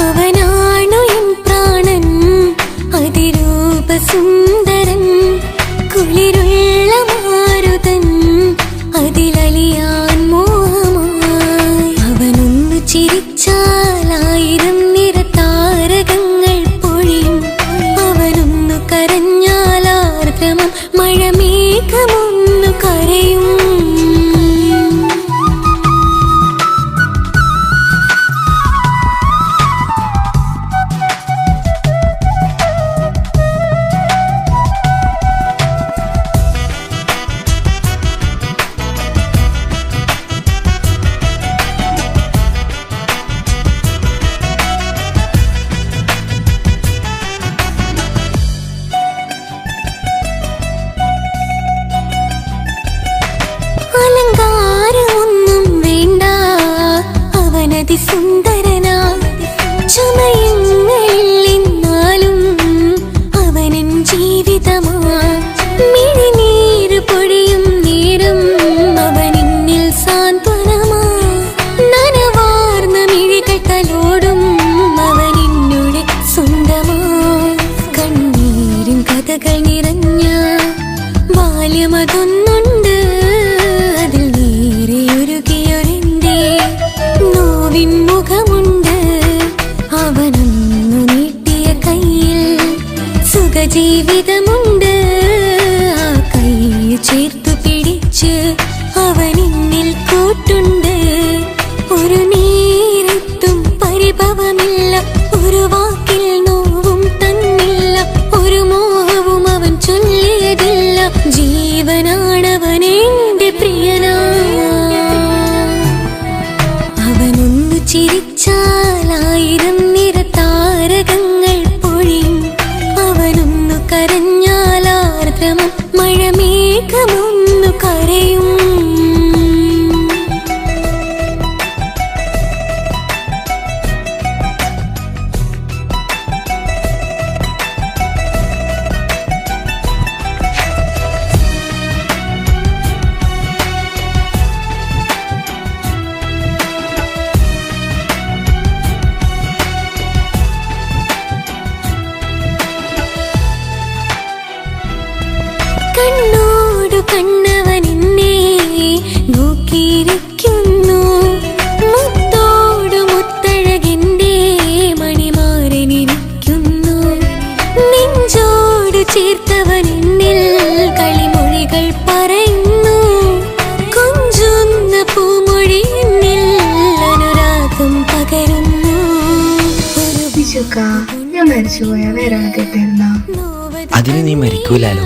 അവനാണു എൻ പ്രാണൻ, അതിരൂപസുന്ദരൻ, കുളിരുള്ള മാരുതൻ, അതിലലിയാൻ മോഹമായി. അവനൊന്നു ചിരിച്ചാലായിരം നിറതാരകങ്ങൾ പൊഴിയും. അവനൊന്നു കരഞ്ഞാലാർദ്രമം മഴമേഘമൊന്നു കരയും. അലങ്കാരമൊന്നും വേണ്ട, അവനതി സുന്ദരനാ. ചമയങ്ങളില്ലെന്നാലും അവനൻ ജീവിതമാ. മിഴിനീര് പൊഴിയും നേരം അവനെന്നിൽ സാന്ത്വനമാ. നനവാർന്ന മിഴികൾ തലോടും അവനെന്നുടെ സ്വന്തമാ. കണ്ണീരും കഥകൾ നിറഞ്ഞ ബാല്യമതൊന്നുണ്ട്, അതിൽ നീരെയൊരുകിയൊരെന്റെ നോവിൻ മുഖമുണ്ട്. അവനൊന്നു നീട്ടിയ കയ്യിൽ സുഖജീവിതമുണ്ട്. ആ കൈ ചേർത്തു പിടിച്ച് അവനെന്നിൽ കൂട്ടുണ്ട്. ഒരു നേരത്തും പരിഭവമില്ല, ഒരു വാക്കിൽ നോവും തന്നില്ല, ഒരു മോഹവും അവൻ ചൊല്ലിയതില്ല. ജീവനാണവനെന്റെ പ്രിയനാ. അവനൊന്നു ചിരിച്ചാലായിരം നിറതാരകങ്ങൾ പൊഴിയും. അവനൊന്നു കരഞ്ഞാലാർദ്രമം മഴമേഘമൊന്നു കരയും. കണ്ണോടു കണ്ണവൻ എന്നെ നോക്കിയിരിക്കുന്നു. മുത്തോടു മുത്തഴകെന്റെ മണിമാരനിരിക്കുന്നു. നെഞ്ചോടു ചേർത്തവൻ എന്നിൽ കളിമൊഴികൾ പറയുന്നു. കൊഞ്ചുന്ന പൂമൊഴി എന്നിൽ അനുരാഗം പകരുന്നു. ഞാൻ മരിച്ചുപോയ വേറെ കിട്ടിയിരുന്ന അതിന് നീ മരിക്കൂലാലോ.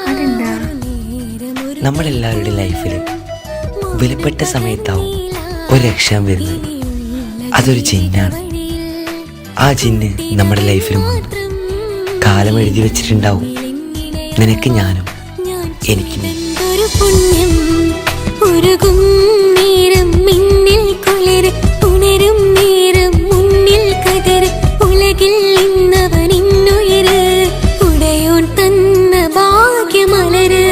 അതെന്താ? നമ്മളെല്ലാവരുടെ ലൈഫിൽ വിലപ്പെട്ട സമയത്താവും ഒരു രക്ഷാൻ വരുന്നത്. അതൊരു ജിന്നാണ്. ആ ജിന്ന് നമ്മുടെ ലൈഫിലും വന്നു കാലം എഴുതി വെച്ചിട്ടുണ്ടാവും. നിനക്ക് ഞാനും എനിക്ക് നീ. ഒരു പുണ്യം ഉരുകും നേരം മിന്നിൽ കുളിര് ഉണരും നേരം മുന്നിൽ കതിര്. ഉലകിൽ ഇന്നവൻ ഇന്നുയര് ഉടയോൻ തന്ന ഭാഗ്യമലര്.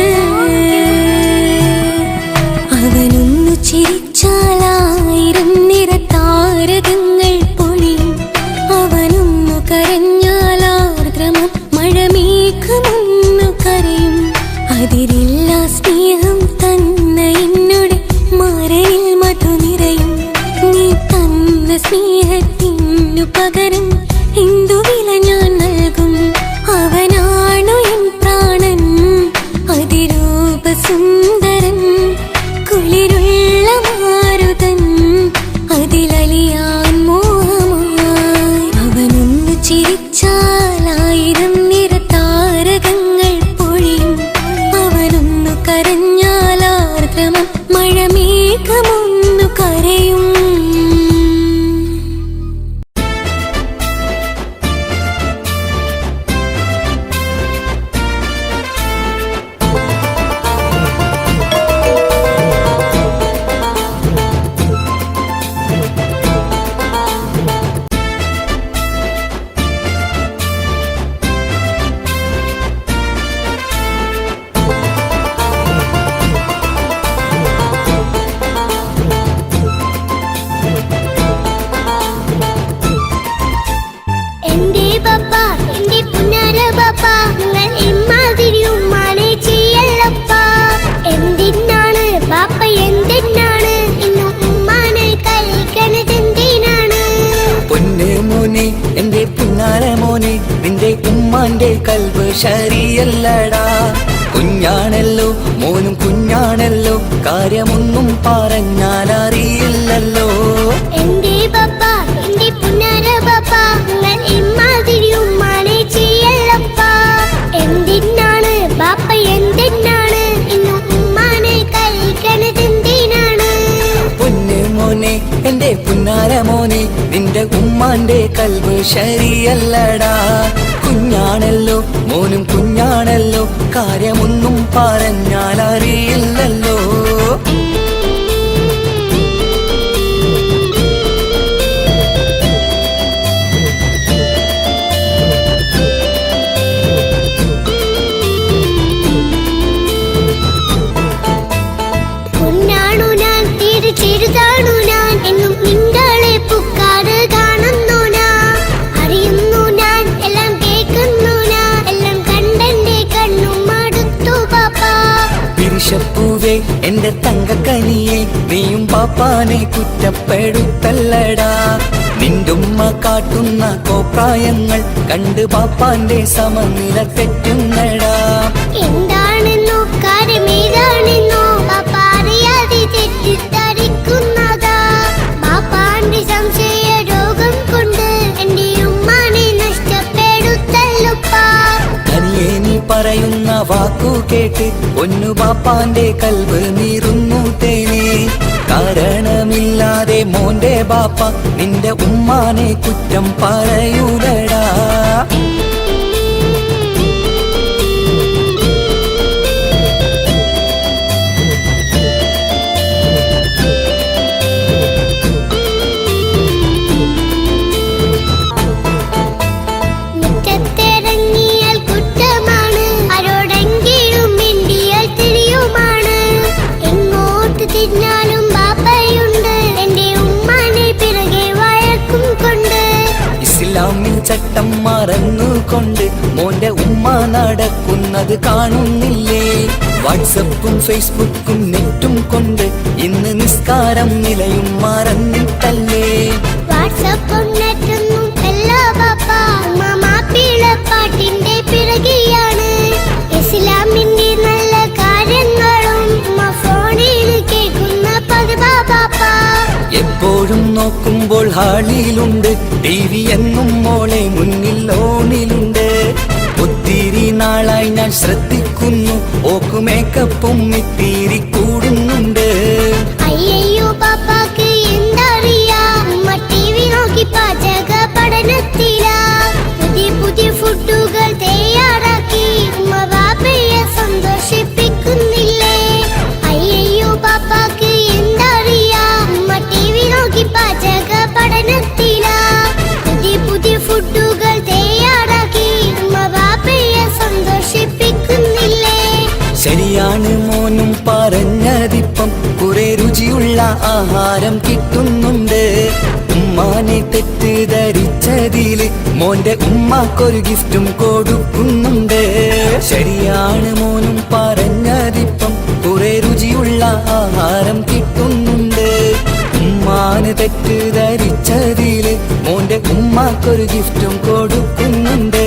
അവനൊന്നു ചിരിച്ചാലായിരം നിറതാരകങ്ങൾ പൊഴിയും. അവനൊന്നു കരഞ്ഞാലാർദ്രമം മഴമേഘമൊന്നു കരയും. അതിരില്ല സ്നേഹം തന്ന എന്നോട് മാരനിൽ മധു നിറയും. നീ തന്ന സ്നേഹത്തിനു പകരം എന്തു വില ഞാൻ നൽകും? അവനാണു എൻ പ്രാണൻ, അതിരൂപസുന്ദരൻ, കുളിരുള്ള മാരുതൻ, അതിലലിയാൻ മോഹമായി. അവനൊന്നു ചിരിച്ചാലായിരം നിറതാരകങ്ങൾ പൊഴിയും. അവനൊന്നു കരഞ്ഞാലാർദ്രമം മഴമേഘമൊന്നു കരയും. ഇമ്മാതിരി ഉമ്മാനെ ചെയ്യല്ലപ്പ. എന്തിനാണ് ബാപ്പ എന്തിനാണ് ഇന്നും ഉമ്മാനെ കളിക്കണതെന്തിനാണ്? പൊന്നു മോനെ എന്റെ പുന്നാര മോനെ നിന്റെ ഉമ്മാന്റെ കൽബ് ശരിയല്ലടാ. കുഞ്ഞാണല്ലോ മോനും കുഞ്ഞാണല്ലോ കാര്യമൊന്നും പറഞ്ഞാൽ അറിയില്ലല്ലോ. എന്റെ ബാപ്പ എന്റെ പുന്നാര ബാപ്പ നിങ്ങൾ ഇമ്മാതിരി ഉമ്മാനെ ചെയ്യല്ലപ്പ. എന്തിനാണ് ബാപ്പ എന്തിനാണ് ഇന്നും ഉമ്മാനെ കളിക്കണതെന്തിനാണ്? പൊന്നു മോനെ എന്റെ പുന്നാര മോനെ നിന്റെ ഉമ്മാന്റെ കൽബ് ശരിയല്ലടാ. കുഞ്ഞാണല്ലോ മോനും കുഞ്ഞാണല്ലോ കാര്യമൊന്നും പറഞ്ഞാൽ അറിയില്ലല്ലോ. പൊന്നാണു ഞാൻ തിരിച്ചെഴുതാണു ഞാൻ എന്നും നിങ്ങളെ പുക്കാറ് കാണുന്നു ഞാൻ. അറിയുന്നു ഞാൻ എല്ലാം കേൾക്കുന്നു ഞാൻ എല്ലാം കണ്ടെന്റെ കണ്ണും മടുത്തു പാപ്പ. പിരിശപ്പൂവേ എന്റെ തങ്കക്കനിയെ നീയും പാപ്പാനെ കുറ്റപ്പെടുത്തല്ലടാ. നിന്റുമ്മ കാട്ടുന്ന കോപ്രായങ്ങൾ കണ്ട് പാപ്പാന്റെ സമനില തെറ്റുന്നടാ. എന്താണെന്നോ കാര്യമേതാണെന്നോ പാപ്പ അറിയാതെ തെറ്റിദ്ധരിക്കുന്നതാ. പാപ്പാന്റെ സംശയ രോഗം കൊണ്ട് എന്റെ ഉമ്മാനെ നഷ്ടപ്പെടുത്തല്ലുപ്പാ. തനിയെ നീ പറയുന്ന വാക്കു കേട്ട് പൊന്നു പാപ്പാന്റെ കൽബ് നീറുന്നു തേനെ. കാരണമില്ലാതെ മോന്റെ ബാപ്പ നിന്റെ ഉമ്മാനെ കുറ്റം പറയൂലടാ. മുറ്റത്തിറങ്ങിയാൽ കുറ്റമാണ് ആരോടെങ്കിലും മിണ്ടിയാൽ തിരിയുമാണ്. എങ്ങോട്ട് തിരിഞ്ഞാലും ബാപ്പയുണ്ട് എന്റെ ഉമ്മാനെ പിറകെ വഴക്കും കൊണ്ട്. ഇസ്ലാമിൽ ചട്ടം മറന്നുകൊണ്ട് മോന്റെ ഉമ്മ നടക്കുന്നത് കാണുന്നില്ലേ? വാട്സപ്പും ഫേസ്ബുക്കും നെറ്റും കൊണ്ട് ഇന്ന് നിസ്കാരം നിലയും മറന്നിട്ടല്ലേ? വാട്സപ്പും നെറ്റൊന്നും അല്ല ബാപ്പ ഉമ്മ മാപ്പിളപ്പാട്ടിന്റെ പിറകെയാണ്. ഇസ്ലാമിന്റെ നല്ല കാര്യങ്ങളും ഉമ്മ ഫോണിൽ കേൾക്കുന്ന പതിവാ ബാപ്പ. എപ്പോഴും നോക്കുമ്പോൾ ഹാളിലുണ്ട് TV എന്നും മോളെ മുന്നിൽ ഓണിലുണ്ട്. ഒത്തിരി നാളായി ഞാൻ ശ്രദ്ധിക്കുന്നു ഓക്ക് മേക്കപ്പും ഇത്തിരി കൂടുന്നുണ്ട്. അയ്യോ പാപ്പാക്ക് എന്തറിയാ ഉമ്മ TV നോക്കി പാചക പഠനത്തിലാ. പുതിയ പുതിയ ഫുഡുകൾ തയ്യാറാക്കി ഉമ്മ ബാപ്പയെ സന്തോഷിപ്പിക്കുന്നില്ലേ? അയ്യോ പാപ്പാക്ക് എന്തറിയാ ഉമ്മ TV നോക്കി പാചക പഠനത്തിലാ. പുതിയ പുതിയ ഫുഡുകൾ തയ്യാറാക്കി ഉമ്മ ബാപ്പയെ സന്തോഷിപ്പിക്കുന്നില്ലേ? ശരിയാണ് മോനും പറഞ്ഞതിപ്പം കുറെ രുചിയുള്ള ആഹാരം കിട്ടുന്നുണ്ട്. ഉമ്മാനെ തെറ്റിദ്ധരിച്ചതില് മോന്റെ ഉമ്മാക്കൊരു ഗിഫ്റ്റും കൊടുക്കുന്നുണ്ട്. ശരിയാണ് മോനും പറഞ്ഞതിപ്പം കുറെ രുചിയുള്ള ആഹാരം കിട്ടുന്നുണ്ട്. ഉമ്മാന് തെറ്റിദ്ധരിച്ചതില് മോന്റെ ഉമ്മാക്കൊരു ഗിഫ്റ്റും കൊടുക്കുന്നുണ്ട്.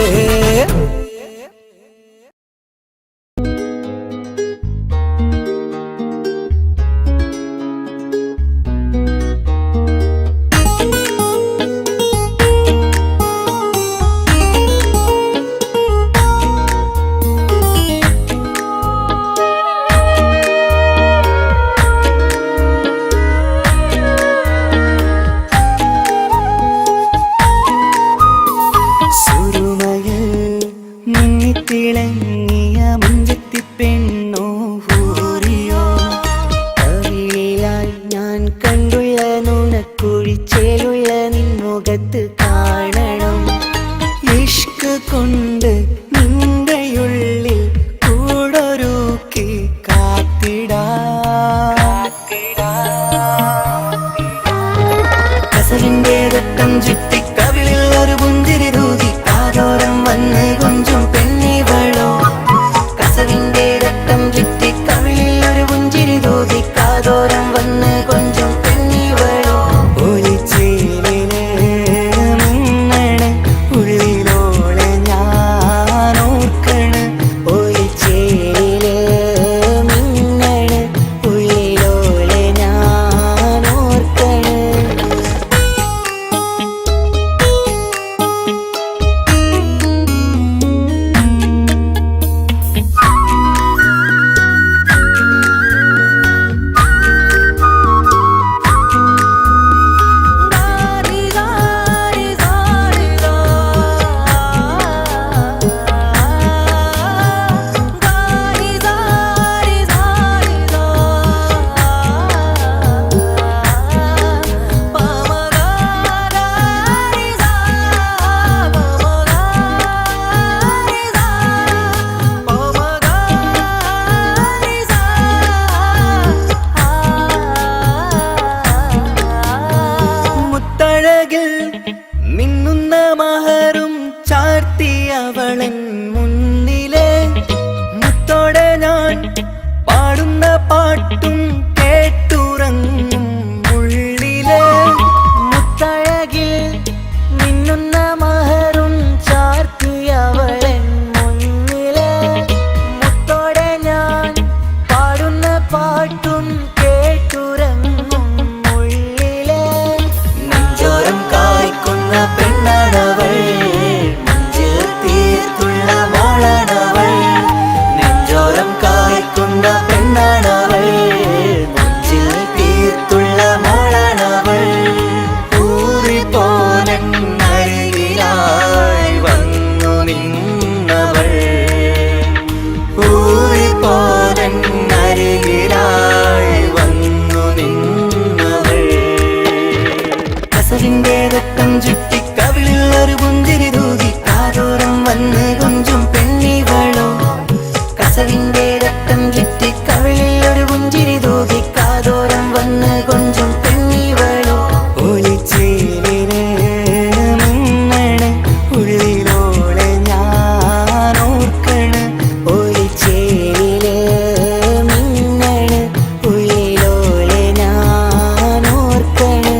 ചുറ്റിക്കവിളിൽ ഒരു പുഞ്ചിരി തൂകി കാതോരം വന്ന് കൊഞ്ചും പെണ്ണിവളോ അവളൻ മുന്നിലെ മുത്തോടെ ഞാൻ പാടുന്ന പാട്ടും കേട്ടുറങ്ങും ഉള്ളിലെ മുത്തഴകിൽ മിന്നുന്ന മഹറും ചാർത്തിയവളൻ മുന്നിലെ മുത്തോടെ ഞാൻ പാടുന്ന പാട്ടും കേട്ടുറങ്ങും ഉള്ളിലെ നെഞ്ചോരം കായ്ക്കുന്ന പെണ്ണാണവൾ മഞ്ചിൽ തീർത്തുള്ള മോളാണവൾ നെഞ്ചോരം കായ്ക്കുന്ന പെണ്ണാണവൾ മഞ്ചിൽ തീർത്തുള്ള മോളാണവൾ ഊറിപ്പോലരികിലായി വന്നു നിന്നവൾ ഊറിപ്പോലരികിലായി വന്നു നിന്നവൾ കസവിന്റെ രക്തം ചുറ്റി കവിളിൽ ഒരു പുഞ്ചിരി തൂകി കാതോരം വന്ന് കൊഞ്ചും പെണ്ണിവളോ കസവിന്റെ രക്തം ചുറ്റി കവിളിൽ ഒരു പുഞ്ചിരി തൂകി കാതോരം വന്ന് കൊഞ്ചും പെണ്ണിവളോ ഒളിച്ചേലിന് മിന്നണ് ഉള്ളിലോളെ ഞാൻ ഓർക്കണ് ഒളിച്ചേലില് മിന്നണ് ഉള്ളിലോളെ ഞാൻ ഓർക്കണ്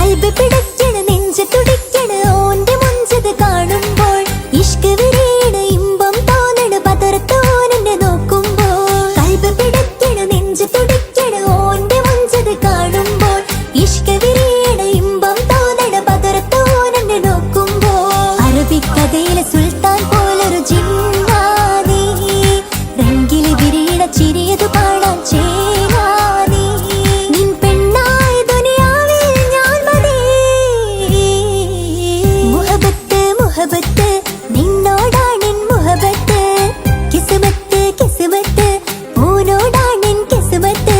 കൽബ് പിടയ്ക്കണ നെഞ്ച് തുടിക്കണ ഓന്റെ മുഞ്ചത് കാണുമ്പോൾ ഇഷ്ക് വിരിയണ ഇമ്പം തോന്നണ പതർത്തോനെ നോക്കുമ്പോൾ കൽബ് പിടയ്ക്കണ നെഞ്ച് തുടിക്കണ ഓന്റെ മുഞ്ചത് കാണുമ്പോൾ ഇഷ്ക് വിരിയണ ഇമ്പം തോന്നണ പതർത്തോനെ നോക്കുമ്പോൾ അറബിക്കഥയിലെ സുൽത്താൻ പോലൊരു ജിന്നാനി രംഗില് വിരിയണ ചിരിയതു കാണാൻ ചേനാനി നിൻ പെണ്ണായി ദുനിയാവിൽ ഞാൻ മതി മുഹബത്ത് മുഹബത്ത് നിന്നോടാണെൻ മുഹബത്ത് കിസ്മത്ത് കിസ്മത്ത് ഓനോടാണെൻ കിസ്മത്ത്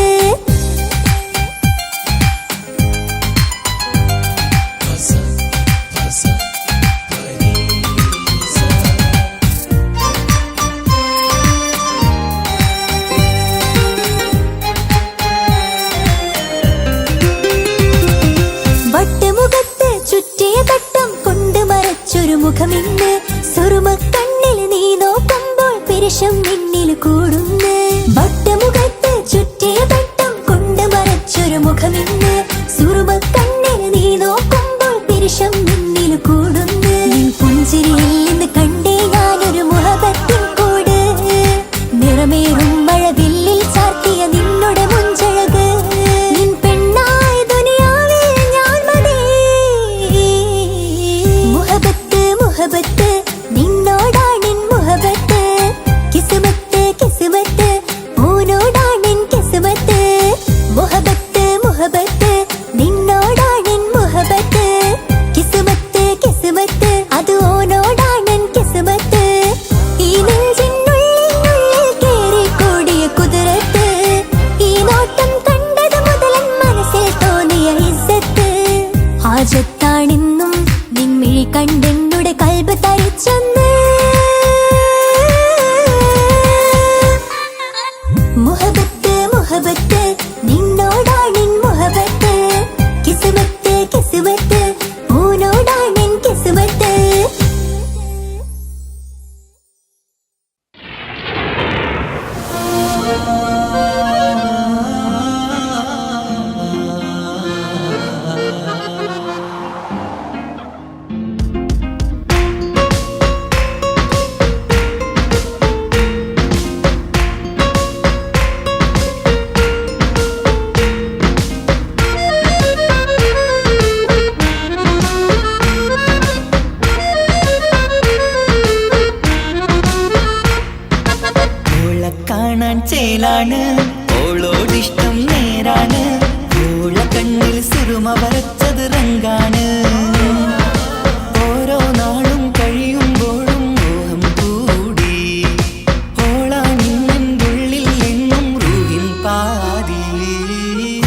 വട്ടുമുഖത്ത് ചുറ്റിയ തട്ടം കൊണ്ട് മറച്ചൊരു മുഖമിന്ന് സുറുമ കണ്ണിൽ നീ നോക്കുമ്പോൾ പിരിശം നിന്നിൽ കൂടുന്ന് വട്ടുമുഖത്ത് ചുറ്റിയ തട്ടം കൊണ്ട് മറച്ചൊരു മുഖമിന്ന് സുറുമ കണ്ണിൽ നീ നോക്കുമ്പോൾ പിരിശം നിന്നിൽ കൂടുന്ന് പുഞ്ചിരിയിൽ നിന്ന് കണ്ടേ ഞാനൊരു മുഹബത്തിൻ കൂട് നിറമേറും മഴവില്ലിൽ ചാർത്തിയ നിന്നുടെ മുഞ്ചഴക് നിൻ പെണ്ണായി ദുനിയാവിൽ ഞാൻ മതി മുഹബത്ത് മുഹബത്ത് നിന്നോടാണെൻ മുഹബത്ത് കിസ്മത്ത് കിസ്മത്ത് ഓനോടാണെൻ കിസ്മത്ത് മുഹബത്ത് മുഹബത്ത് നിന്നോടാണെൻ മുഹബത്ത് കിസ്മത്ത് കിസ്മത്ത് അത് ഓനോടാണെൻ കിസ്മത്ത് ഈ നെഞ്ചിനുള്ളിൽ കേറി കൂടിയ കുതിരത്ത് ഈ നോട്ടം കണ്ടത് മുതലൻ മനസ്സിൽ തോന്നിയ ഇസ്സത്ത് ഹാജത്താണെന്നും നിൻമിഴി കണ്ടെന്നുടെ കൽബ് തരിച്ചെന്ന് മുഹബത്ത് മുഹബത്ത് നിന്നോടാണെൻ മുഹബത്ത് കിസ്മത്ത് കിസ്മത്ത് ഓനോടാണെൻ കിസ്മത്ത് ഓളെ കാണാൻ ചേലാണ് ഓളോടിഷ്ടം നേരാണ് ഓളെ കണ്ണിൽ സുറുമ വരച്ചത് റങ്കാണ് ഓരോ നാളും കഴിയുമ്പോഴും മോഹം കൂടി ഓളാണിന്നുള്ളിൽ എന്നും റൂഹിൻ പാതി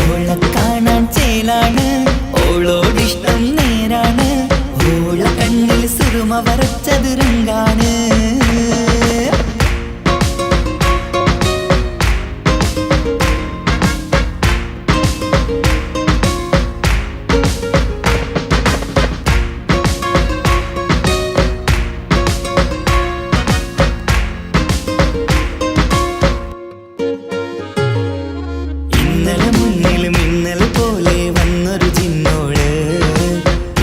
ഓളെ കാണാൻ ചേലാണ് ഓളോടിഷ്ടം നേരാണ് ഓളെ കണ്ണിൽ സുറുമ വരച്ചത് റങ്കാണ് ഇന്നലെ മുന്നിൽ മിന്നൽ പോലെ വന്നൊരു ചിന്നോള്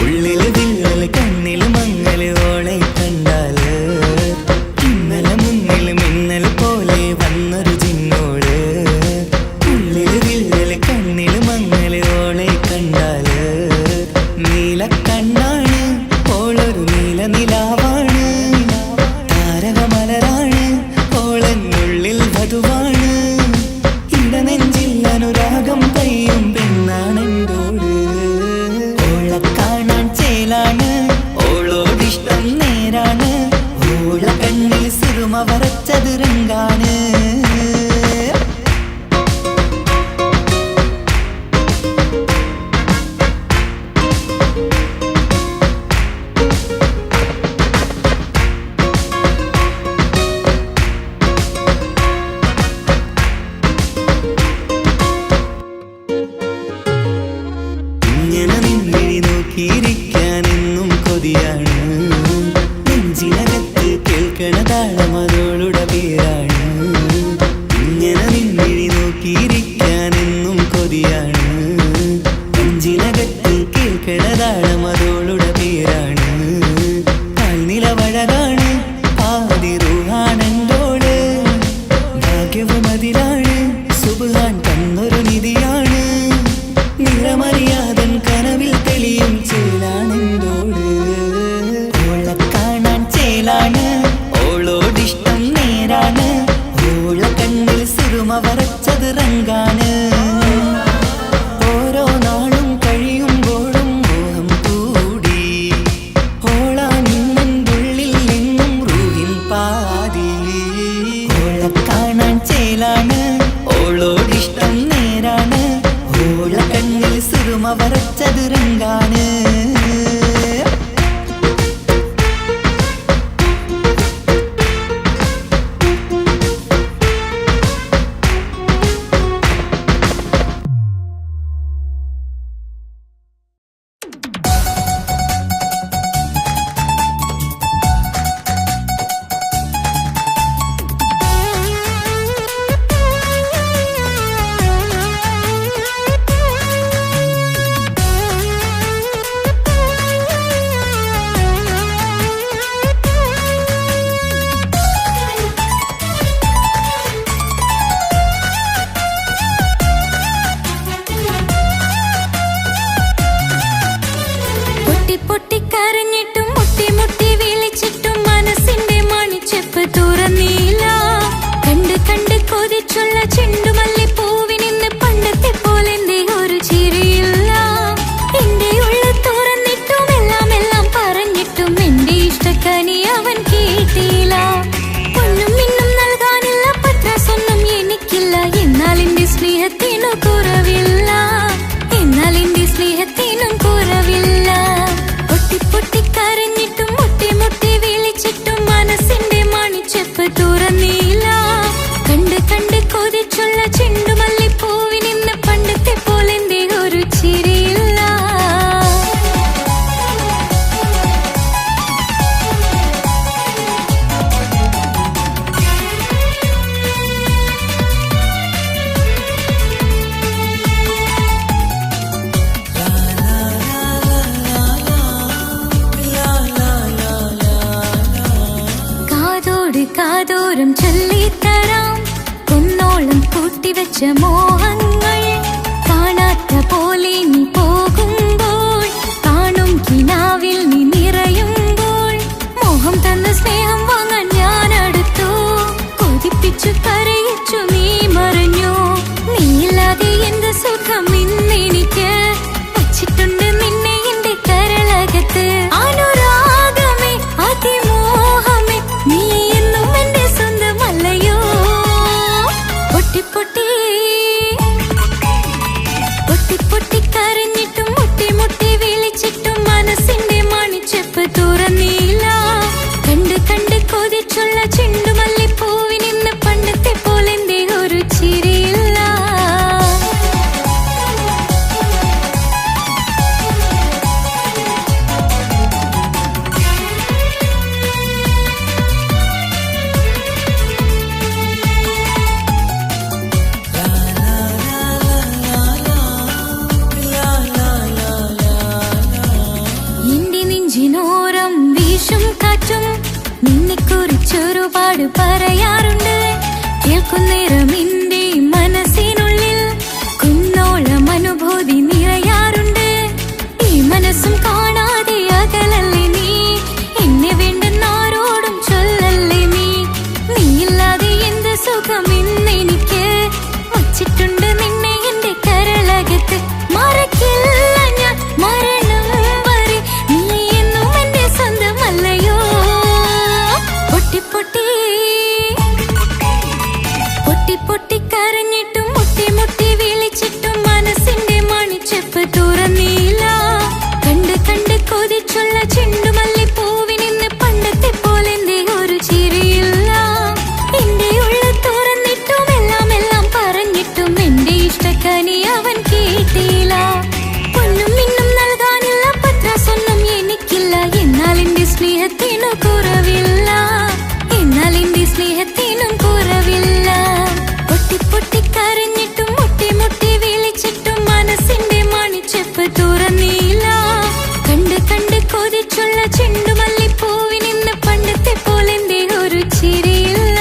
ഉള്ളിൽ വിള്ളൽ കണ്ണിൽ മങ്ങൽ ഓളെ കണ്ടാല് ഇന്നലെ മുന്നിൽ മിന്നൽ പോലെ വന്നൊരു ചിന്നോള് ഉള്ളിൽ വിള്ളൽ കണ്ണിൽ മങ്ങൽ ഓളെ കണ്ടാല് നീല കണ്ണാണ് ഓളൊരു നീല നിലാവാണ് താരകമലരാണ് ഓളെന്നുള്ളിൽ വധുവാണ് ഇടനെഞ്ചിൽ അനുരാഗം പെയ്യും പെണ്ണാണെന്തോട് ഓളെ കാണാൻ ചേലാണ് ഓളോടിഷ്ടം നേരാണ് ഓളെ കണ്ണിൽ സുറുമ വരച്ചത് റങ്കാണ് ഇങ്ങനെ നിന്നിഴി നോക്കിയിരിക്കാനെന്നും കൊതിയാണ് നെഞ്ചിനകത്ത് കേൾക്കണ താളം അതോളുടെ പേരാണ് ഇങ്ങനെ നിന്നിഴി നോക്കിയിരിക്കാനെന്നും കൊതിയാണ് നെഞ്ചിനകത്ത് കേൾക്കണതാണ് അതോളുടെ പേരാണ്. കാൽനിലവഴകാണ് പാതിരുഹാണെന്തോട്. ഭാഗ്യവും അതിലാണ് സുബ്ഹാൻ തന്നൊരു നിധിയാണ്. നിറമറിയാതൻ കനവിൽ തെളിയും ചേലാണെന്തോട്. ഓളെ കാണാൻ ചേലാണ്, ഓളോടിഷ്ടം നേരാണ്. ഓള കണ്ണിൽ സുറുമ വരച്ചത് റങ്കാണ്. ഓരോ നാളും കഴിയുമ്പോഴും മോഹം കൂടി. ഓളാനിന്നുള്ളിൽ നിന്നും റൂഹിൻ പാതി. ഓളെ കാണാൻ ചേലാണ്, ഓളോടിഷ്ടം നേരാണ്. ഓള കണ്ണിൽ സുറുമ വരച്ചത് റങ്കാണ്. കാതോരം ചൊല്ലിത്തരാം കുന്നോളം കൂട്ടിവെച്ച മോഹങ്ങൾ. കാണാത്ത പോലെ നീ പോകുമ്പോൾ, കാണും കിനാവിൽ നീ നിറയുമ്പോൾ, മോഹം തന്ന സ്നേഹം വാങ്ങാൻ ഞാൻ അടുത്തു. കൊതിപ്പിച്ചു കരയിച്ചു നീ മറഞ്ഞു. നീയില്ലാതെ എന്ത് സുഖം ഇന്നെനിക്ക്. വച്ചിട്ടുണ്ട് നിന്നെ എന്റെ കരളകത്ത്. അനുരാഗമേ അതിമോഹമേ നീ എന്നും എന്റെ സ്വന്തമല്ലയോ. പൊട്ടി പൊട്ടി പൊട്ടി പൊട്ടി കരഞ്ഞിട്ടും മുട്ടി മുട്ടി വിളിച്ചിട്ടും മനസ്സിന്റെ മണിച്ചെപ്പ് തുറന്നില്ല. കണ്ട് കണ്ട് കൊതിച്ചുള്ള ചെണ്ടുമല്ലിപ്പൂവിനിന്ന് പണ്ടത്തെ പോലെന്തേ ഒരു ചിരിയില്ല. എന്റെ നെഞ്ചിനോരം വീശും കാറ്റും നിന്നെക്കുറിച്ചൊരുപാട് പറയാറുണ്ട്. കേൾക്കുന്നേരം എന്റെ മനസ്സിനുള്ളിൽ കുന്നോളം അനുഭൂതി നിറയാറുണ്ട്. ഈ മനസ്സും കാണാതെ അകലല്ലേ നീ. എന്നെ വേണ്ടെന്നാരോടും ചൊല്ലല്ലേ നീ. നീയില്ലാതെ എന്ത് സുഖം ഇന്നെനിക്ക്. വച്ചിട്ടുണ്ട് നിന്നെ എന്റെ കരളകത്ത്. മറക്കില്ല ഞാൻ മരണം വരെ. നീ എന്നും എന്റെ സ്വന്തമല്ലയോ. പൊട്ടി പൊട്ടി പൊട്ടി പൊട്ടി ചെണ്ടുമല്ലിപ്പൂവിനിന്ന് പണ്ടത്തെ പോലെന്തേ ഒരു ചിരിയില്ല.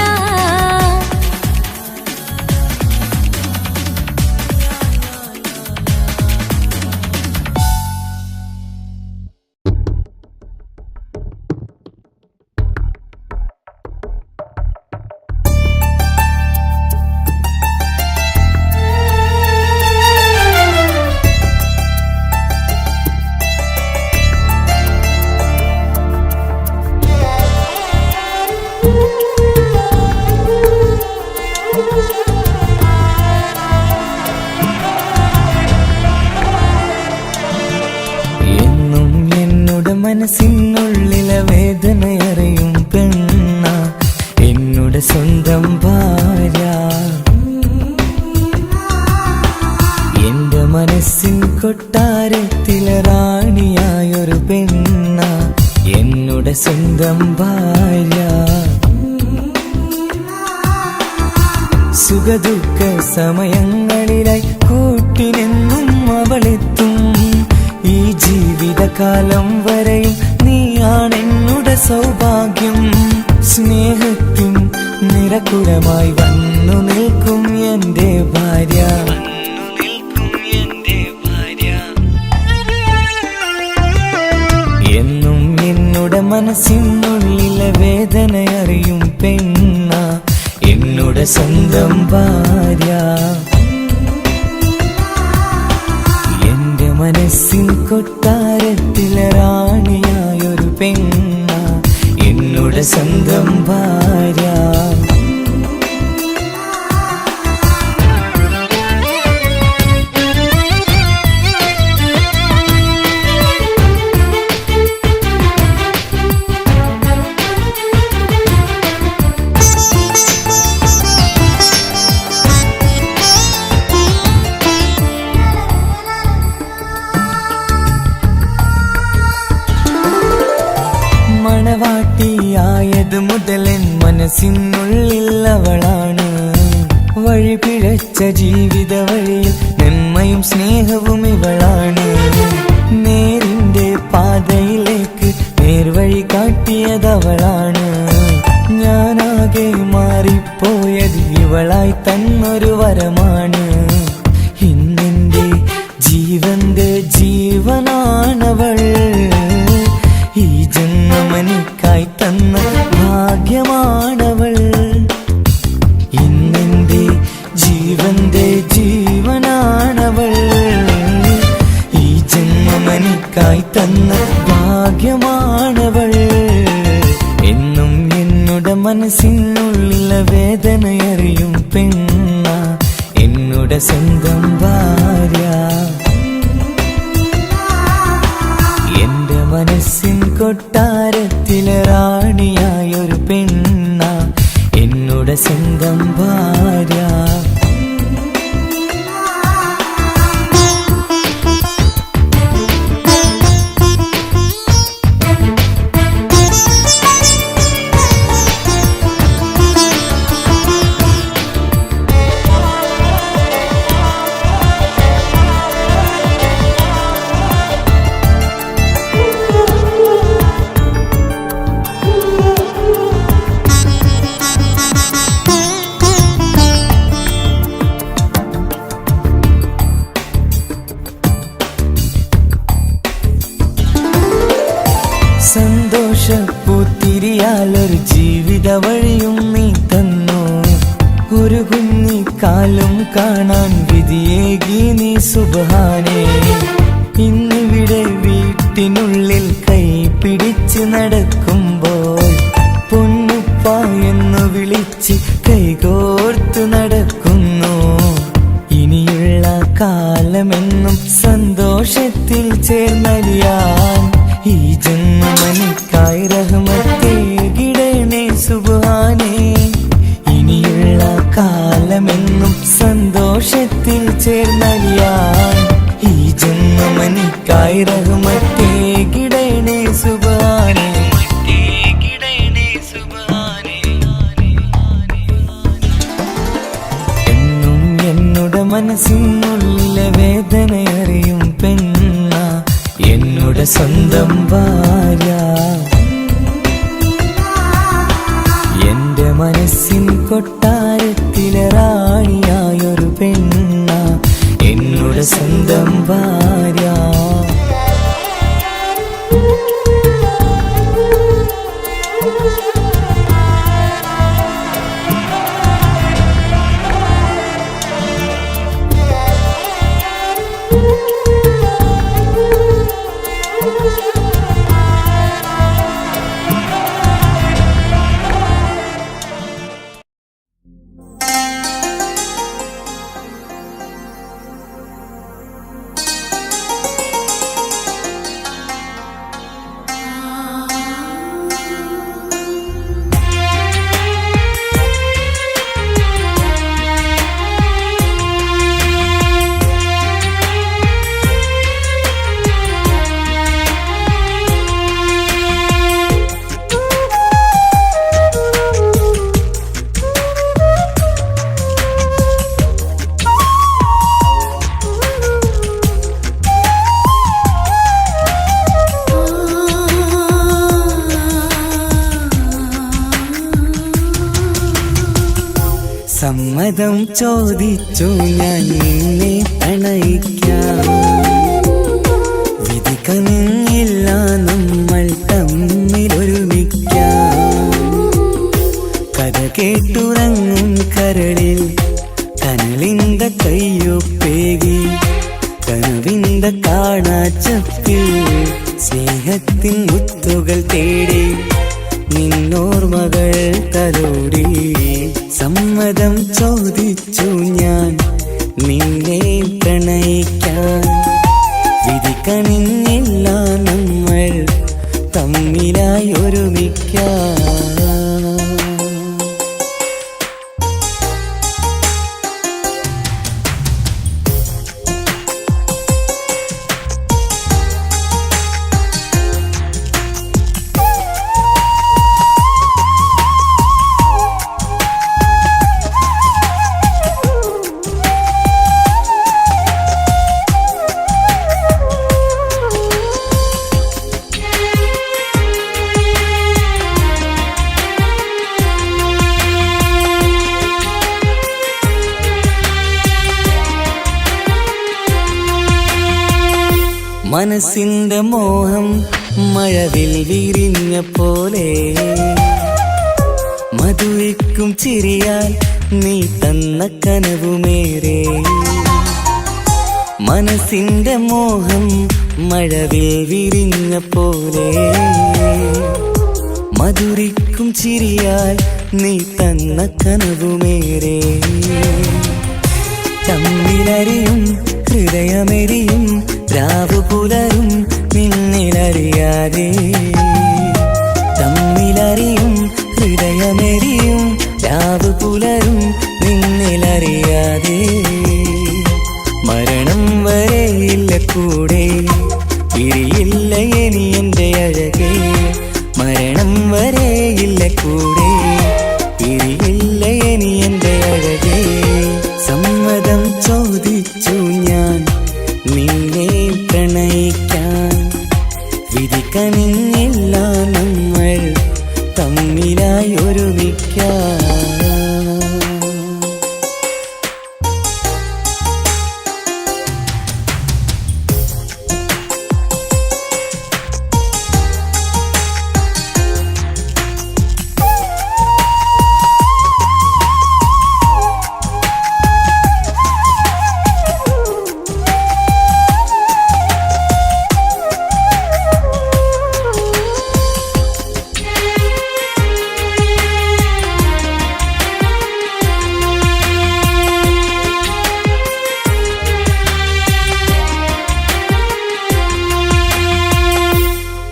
എന്നും എന്നോട് മനസ്സിനുള്ളിലെ വേദനയറിയും പെണ്ണ എന്നോട് സ്വന്തം ഭാര്യ. എന്റെ മനസ്സിൻ കൊട്ടാരത്തിലെ റാണിയായൊരു പെണ്ണ എന്നോട് സ്വന്തം ഭാര്യ. സുഖദുഃഖ സമയങ്ങളിലായി കൂട്ടിനെന്നും അവളെത്തും. ഈ ജീവിതകാലം വരെയും നീയാണെന്നുടെ സൗഭാഗ്യം. സ്നേഹത്തിൻ നിറകുടമായി വന്നു നിൽക്കും എന്റെ ഭാര്യ. എന്നും എന്നോട് മനസ്സിനുള്ളിലെ വേദനയറിയും പെണ്ണ എന്നോട് സ്വന്തം ഭാര്യ. എന്റെ മനസ്സിൻ കൊട്ടാരത്തിലെ റാണിയായൊരു പെണ്ണ എന്നോട് സ്വന്തം ഭാര്യ. മണവാട്ടിയായത് മുതലൻ മനസ്സിനുള്ളിൽ അവളാണ്. വഴി പിഴച്ച ജീവിത വഴിയിൽ നന്മയും സ്നേഹവും ഇവളാണ്. നേരിന്റെ പാതയിലേക്ക് നേർവഴി കാട്ടിയതവളാണ്. ഞാനാകെ മാറിപ്പോയത് ഇവളായി തന്നൊരു വരമാണ്. ഇന്നെന്റെ ജീവന്റെ ജീവനാണവൾ. ഈ ജന്മമെനിക്കായി തന്ന ഭാഗ്യമാണവൾ. ഇന്നെന്റെ ജീവന്റെ ജീവനാണവൾ. ഈ ജന്മമെനിക്കായി തന്ന ഭാഗ്യമാണവൾ. എന്നും എന്നോട് മനസ്സിനുള്ളിലെ വേദനയറിയും പെണ്ണ എന്നോട് സ്വന്തം ഭാര്യ. എന്റെ മനസ്സിൻ കൊട്ടാരത്തിലെ റാണിയായൊരു പെണ്ണ എന്നോട് സ്വന്തം ഭാര്യ. സന്തോഷപ്പൂത്തിരിയാലൊരു ജീവിത വഴിയും നീ തന്നു. ഒരു കുഞ്ഞിക്കാലും കാണാൻ വിധിയേകി നീ സുബ്ഹാനേ. ഇന്നിവിടെ വീട്ടിനുള്ളിൽ കൈ പിടിച്ച് നടക്കുമ്പോൾ പൊന്നുപ്പ എന്ന് വിളിച്ച് കൈകോർത്ത് നടക്കുന്നു. ഇനിയുള്ള കാലമെന്നും സന്തോഷത്തിൽ ചേർന്നലിയാൻ ഈ ജന്മനിക്കായി റഹ്മത്തേകിടണേ സുബ്ഹാനേ. ഇനിയുള്ള കാലമെന്നും സന്തോഷത്തിൽ ചേർന്നലിയാൻ ഈ ജന്മനിക്കായി റഹ്മത്തേകിടണേ സുബ്ഹാനേ. എന്നും എന്നോട് മനസ്സിനുള്ളിലെ വേദനയറിയും പെണ്ണ എന്നോട് എന്നുടെ സ്വന്തം ഭാര്യ, എന്റെ മനസ്സിൻ കൊട്ടാരത്തിലെ റാണിയായൊരു പെണ്ണ എന്നുടെ സ്വന്തം ഭാര്യ. സമ്മതം ചോദിച്ചു ഞാൻ നിന്നെ പ്രണയിക്കാം, വിധി കനിഞ്ഞില്ല നമ്മൾ തമ്മിലൊരുമിക്കാം. കഥ കേട്ടുറങ്ങും കരളിൽ കനലിന്ത കയ്യൊപ്പേകി, കനവിന്ത കാണാച്ചപ്പിൽ സ്നേഹത്തിൻ മുത്തുകൾ തേടി നിന്നോർമകൾ തലോടി. സമ്മതം ചോദിച്ചു ഞാൻ നിന്നെ പ്രണയിക്കാൻ, വിധി കനിഞ്ഞില്ല നമ്മൾ തമ്മിലായി ഒരുമിക്കാം. മനസ്സിന്റെ മോഹം മഴവിൽ വിരിഞ്ഞ പോലെ, മധുരിക്കും ചിരിയാൽ നീ തന്ന കനവുമേറെ. മനസ്സിന്റെ മോഹം മഴവിൽ വിരിഞ്ഞ പോലെ, മധുരിക്കും ചിരിയാൽ നീ തന്ന കനവുമേറെ. തമ്മിലറിയും ഹൃദയമെരിയും രാവു പുലരും നിന്നിലറിയാതെ. തമ്മിലറിയും ഹൃദയമെരിയും രാവു പുലരും നിന്നിലറിയാതെ. മരണം വരെയില്ല കൂടെ, പിരിയില്ല ഇനി എൻ്റെ അഴകേ. മരണം വരെയില്ല കൂടെ, പിരിയില്ല ഇനി എൻ്റെ അഴകേ. സമ്മതം ചോദിച്ചു ഞാൻ നിന്നെ പ്രണയിക്കാൻ, വിധി കനിഞ്ഞില്ല നമ്മൾ തമ്മിലായി ഒരുമിക്കാം.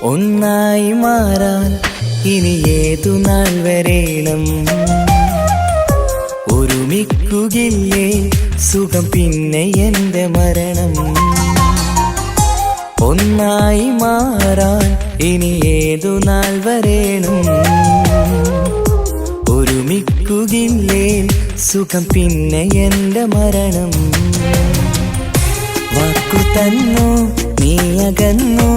ഒന്നായി മാറാൻ ഇനി ഏതു നാൾ വരേണം, ഒരുമിക്കുകയില്ലേ സുഖം പിന്നെ എന്റെ മരണം. ഒന്നായി മാറാൻ ഇനി ഏതു നാൾ വരേണം, ഒരുമിക്കുകയില്ലേ സുഖം പിന്നെ എന്റെ മരണം. വാക്കു തന്നു നീ അകന്നു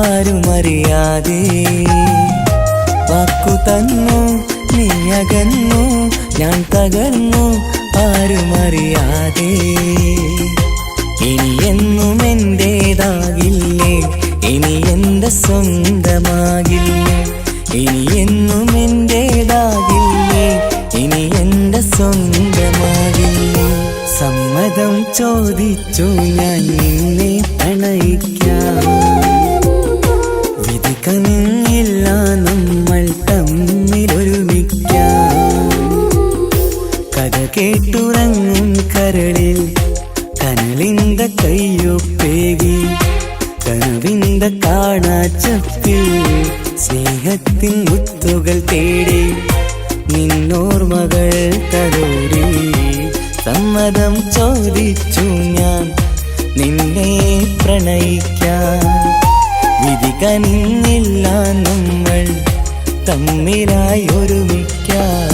ആരുമറിയാതെ. വാക്കു തന്നു നീ അകന്നു, ഞാൻ തകർന്നു ആരുമറിയാതെ. ഇനി എന്നും എന്റേതാകില്ലേ, ഇനി എന്റെ സ്വന്തമാകില്ലേ. ഇനി എന്നും എന്റേതാകില്ലേ, ഇനി എന്റെ സ്വന്തമാകില്ലേ. സമ്മതം ചോദിച്ചു ഞാൻ നിന്നെ പ്രണയിക്കാം. വിധി കനിഞ്ഞില്ല നമ്മൾ തമ്മിലൊരുമിക്കാം. കഥ കേട്ടുറങ്ങും കരളിൽ കനലിന്ത കയ്യൊപ്പേകി. കനവിന്ത കാണാച്ചപ്പിൽ സ്നേഹത്തിൻ മുത്തുകൾ തേടി. നിന്നോർമകൾ തലോടി. സമ്മതം ചോദിച്ചു ഞാൻ നിന്നെ പ്രണയിക്കാം. വിധി കനിഞ്ഞില്ല നമ്മൾ തമ്മിലായി ഒരുമിക്കാം.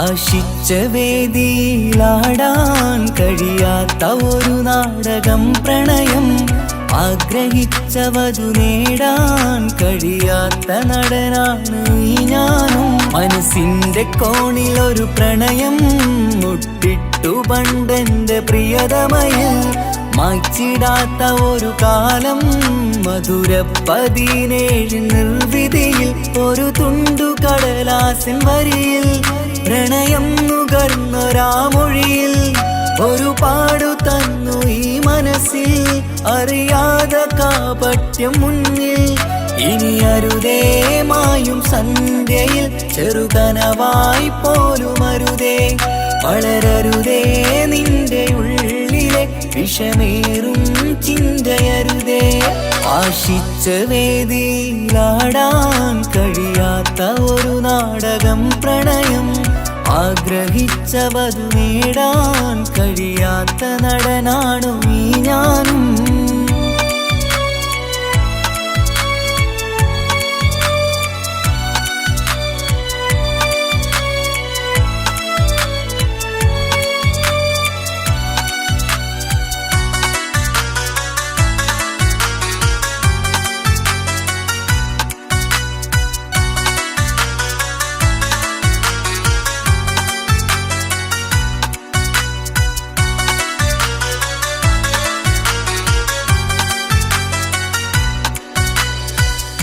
ആശിച്ച വേദിയിലാടാൻ കഴിയാത്ത ഒരു നാടകം പ്രണയം. ആഗ്രഹിച്ച വധു നേടാൻ കഴിയാത്ത നടനാണ് ഈ ഞാനും. മനസ്സിന്റെ കോണിൽ ഒരു പ്രണയം മുട്ടിട്ടു പണ്ടെന്റെ പ്രിയതമയിൽ. മായ്ച്ചിടാത്ത ഒരു കാലം മധുര 17 നിർവിധിയിൽ. ഒരു തുണ്ടു കടലാസിൻ വരിയിൽ പ്രണയം നുകർന്നൊരാമൊഴിയിൽ. ഒരു പാടു തന്നു ഈ മനസ്സിൽ അറിയാതെ കാപട്യം മുന്നിൽ. ഇനി അരുതേ മായും സന്ധ്യയിൽ ചെറുകനവായി പോലും അരുതേ. വളരരുതേ നിന്റെ ഉള്ളിലെ വിഷമേറും ചിന്തയരുതേ. ആശിച്ച വേദിയിലാടാൻ കഴിയാത്ത ഒരു നാടകം പ്രണയം. ആഗ്രഹിച്ച വധു നേടാൻ കഴിയാത്ത നടനാണു ഈ ഞാനും.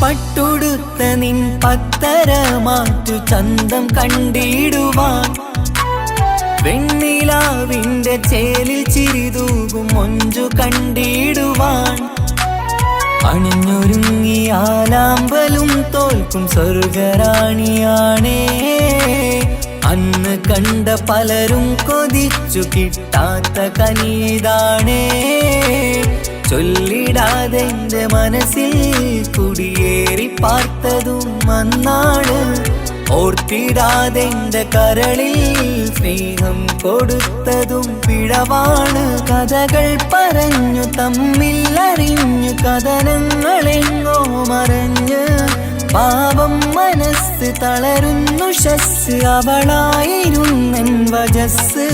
പട്ടുടുത്ത നിൻ പത്തര മാറ്റു ചന്തം കണ്ടിടുവാൻ. വെണ്ണിലാവിന്റെ ചേലിൽ ചിരിതൂകും മൊഞ്ചു കണ്ടിടുവാൻ. അണിഞ്ഞൊരുങ്ങി ആലാമ്പലും തോൽക്കും സ്വർഗറാണിയാണേ. അന്ന് കണ്ട പലരും കൊതിച്ചു കിട്ടാത്ത കനീതാണേ. ചൊല്ലിടാതെ എന്റെ മനസ്സിൽ കുടിയേറി പാർത്തതും അന്നാണ്. ഓർത്തിടാതെ എന്റെ കരളിൽ സ്നേഹം കൊടുത്തതും പിഴവാണ്. കഥകൾ പറഞ്ഞു തമ്മിൽ അറിഞ്ഞു കഥനങ്ങളെങ്ങോ മറഞ്ഞ്. പാപം മനസ്സ് തളരുന്നു ശസ് അവളായിരുന്നൻ വജസ്.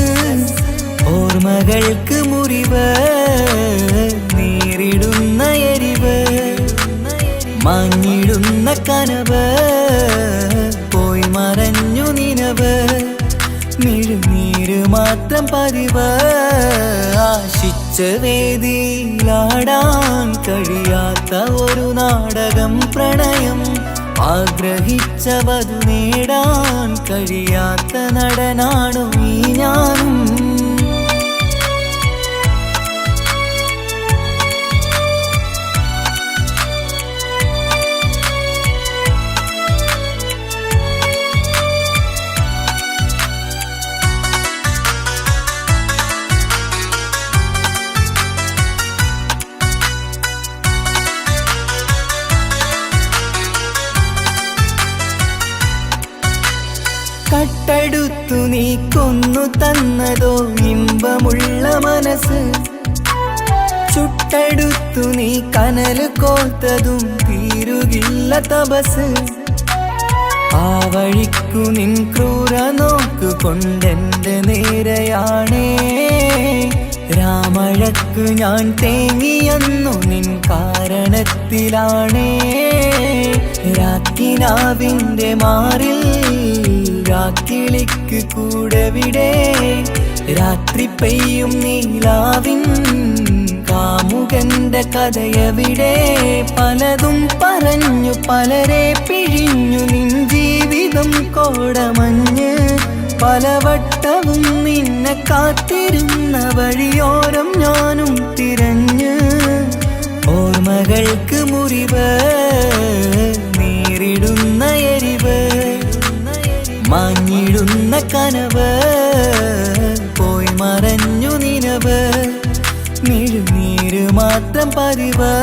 ഓർമ്മകൾക്ക് മുറിവ് നേരിടുന്ന എരിവ്. മാഞ്ഞിടുന്ന കനവ് പോയി മറഞ്ഞു നിനവ്. മിഴുനീര് മാത്രം പതിവ്. ആശിച്ച വേദിയിലാടാൻ കഴിയാത്ത ഒരു നാടകം പ്രണയം. ആഗ്രഹിച്ച വധു നേടാൻ കഴിയാത്ത നടനാണു ഈ ഞാനും. ചുട്ടെടുത്തു നീ കൊന്നു തന്നതോ ഇമ്പമുള്ള മനസ്സ്. ചുട്ടെടുത്തു നീ കനല് കോർത്തതും തീരുകില്ല തപസ്. ആ വഴിക്കു നിൻ ക്രൂര നോക്കു കൊണ്ടെന്റെ നേരെയാണേ. രാമഴക്കു ഞാൻ തേങ്ങിയെന്നു നിൻ കാരണത്തിലാണേ. രാക്കിനാവിന്റെ മാറിൽ രാക്കിളിക്ക് കൂടെവിടെ. രാത്രി പെയ്യും നീലാവിൻ കാമുകന്റെ കഥയവിടെ. പലതും പറഞ്ഞു പലരെ പിഴിഞ്ഞു നിൻ ജീവിതം കോടമഞ്ഞ്. പലവട്ടവും നിന്നെ കാത്തിരുന്ന വഴിയോരം ഞാനും തിരഞ്ഞ്. ഓർമ്മകൾക്ക് മുറിവ് നേരിടുന്ന എരിവ്. മാഞ്ഞിടുന്ന കനവ് പോയി മറഞ്ഞു നിനവ്. മിഴുനീര് മാത്രം പതിവ്.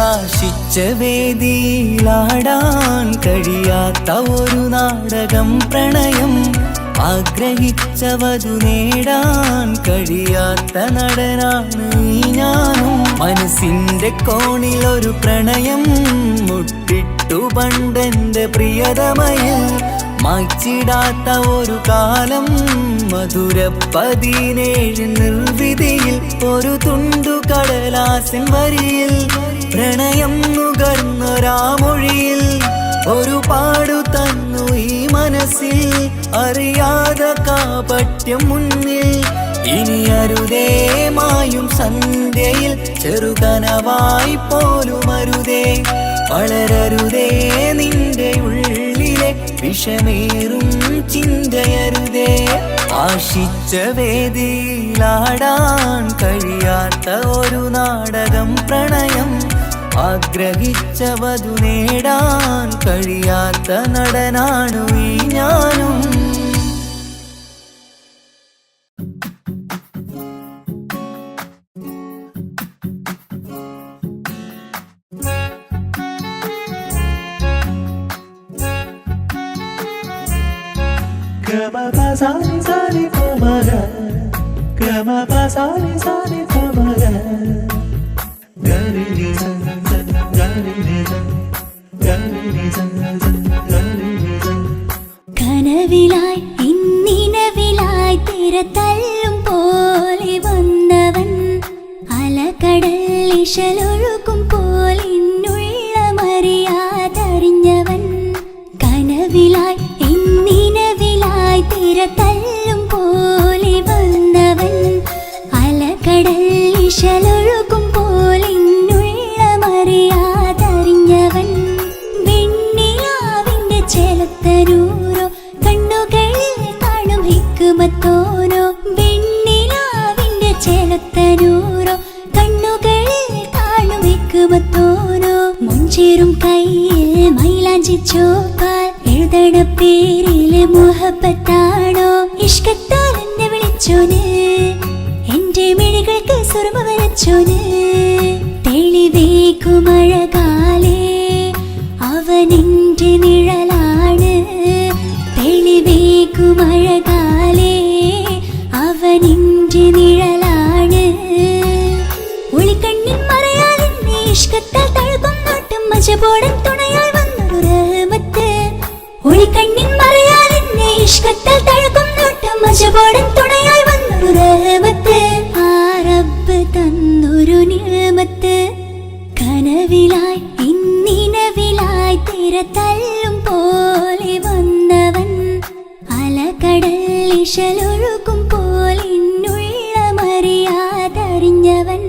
ആശിച്ച വേദിയിലാടാൻ കഴിയാത്ത ഒരു നാടകം പ്രണയം. ആഗ്രഹിച്ചവതു നേടാൻ കഴിയാത്ത നടനാണ് ഈ ഞാനും. മനസ്സിന്റെ കോണിലൊരു പ്രണയം മുട്ടിട്ടു പണ്ടെന്റെ പ്രിയതമയിൽ. മായ്ച്ചിടാത്ത ഒരു കാലം മധുര 17 നിർവിധിയിൽ. ഒരു തുണ്ടു കടലാസിൻ വരിയിൽ പ്രണയം നുകർന്നൊരാമൊഴിയിൽ. ഒരു പാടു തന്നു ഈ മനസ്സിൽ അറിയാതെ കാപട്യം മുന്നിൽ. ഇനി അരുതേ മായും സന്ധ്യയിൽ ചെറുകനവായി പോലും അരുതേ. വളരരുതേ നിന്റെ ഉള്ളിലെ വിഷമേറും ചിന്തയരുതേ. ആശിച്ച വേദിയിലാടാൻ കഴിയാത്ത ഒരു നാടകം പ്രണയം. ആഗ്രഹിച്ചവതു നേടാൻ കഴിയാത്ത നടനാണു ഈ ഞാനും. കനവിലായി ഇന്നിനവിലായി തിരതല്ലും പോലെ വന്നവൻ. അലകടൽ ഇശലൊഴുക്കും പോലിന്നുള്ള മറിയാതറിഞ്ഞവൻ. കനവിലായി ഇന്നിനവിലായി തിരതല്ലും പോലെ വന്നവൻ. അലകടൽ ഇശലൊഴുക്കും പോലിന്നുള്ള മറിയാതറിഞ്ഞവൻ. വെണ്ണിലാവിന്റെ ചെലത്തരൂരോ കണ്ണുകളിൽ കാണും ഹിക്കുമത്തോനോ. വെണ്ണിലാവിന്റെ ചെലത്തരൂരോ കണ്ണുകളിൽ കാണും ഹിക്കുമത്തോനോ. മുഞ്ചേറും കയ്യിൽ മൈലാഞ്ചി ചോപ്പാൽ എഴുതണ പേരിലെ മുഹബത്താണോ. ഇഷ്കത്താൽ എന്നെ വിളിച്ചോന് എന്റെ മിഴികൾക്ക് സുറുമ വരച്ചോന്. തെളിവേക്കുമഴകാലേ അവനെന്റെ നിഴലാണ്. തെളിവേക്കുമഴകാലേ അവനെന്റെ നിഴലാണ്. ഒളിക്കണ്ണിൻ മറയാൽ എന്നെ ഇഷ്കത്താൽ തഴുകും നോട്ടും മജബോടൻ തുണയാൽ വന്നൊരു റഹ്മത്ത്. ഒളിക്കണ്ണിൻ മറയാൽ എന്നെ ഇഷ്കത്താൽ തഴുകും നോട്ടും മജബോടൻ തുണയാൽ വന്നൊരു റഹ്മത്ത്. ആ റബ്ബ് തന്നൊരു നിഅമത്ത്. കനവിലായി ഇന്നിനവിലായി തിരതല്ലും പോലെ വന്നവൻ. അലകടൽ ഇശലൊഴുക്കും പോലിന്നുള്ള മറിയാതറിഞ്ഞവൻ.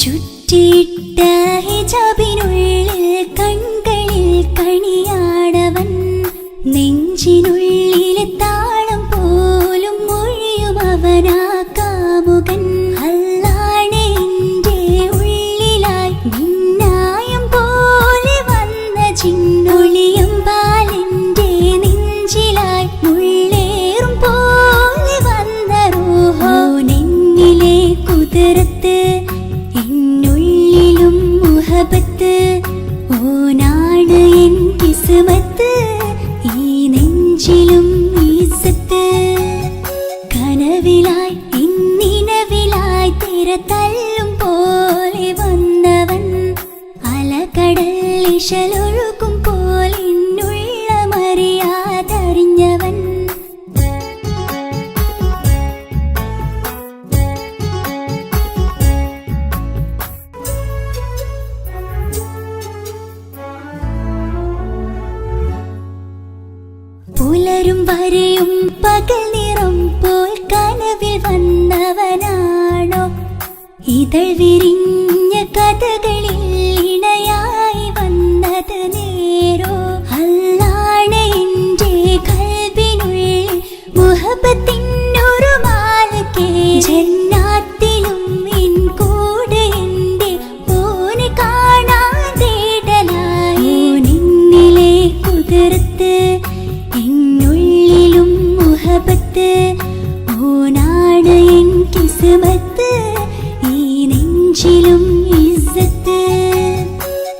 ചുറ്റിയിട്ട ഹിജാബിനുള്ളിൽ കൺകളിൽ കണിയാടവൻ. നെഞ്ചിനുള്ളിലെ താളം പോലും മൊഴിയും അവനാക്കാം ഇശലൊഴുകും പോലിന്നുള്ള മറിയാതറിഞ്ഞവൻ പുലരും വരെയും പകൽ നിറം പോൽ കനവിൽ വന്നവനാണോ ഇതൾ വിരിഞ്ഞ കഥകളിൽ ഇണയായി വന്നത് നേരോ അല്ലാണ് എൻ്റെ കൽബിനുള്ളിൽ മുഹബത്തിനൊരു മാലക്കേ ജന്നാത്തിലും എൻ കൂടെ എൻ്റെ ഓനെ കാണാൻ തേടലായി നിന്നിലെ കുതിർത്ത് എന്നുള്ളിലും മുഹബത്ത് ഓനാണ് എൻ കിസ്മത്ത് ഈ നെഞ്ചിലും ഇസ്സത്ത്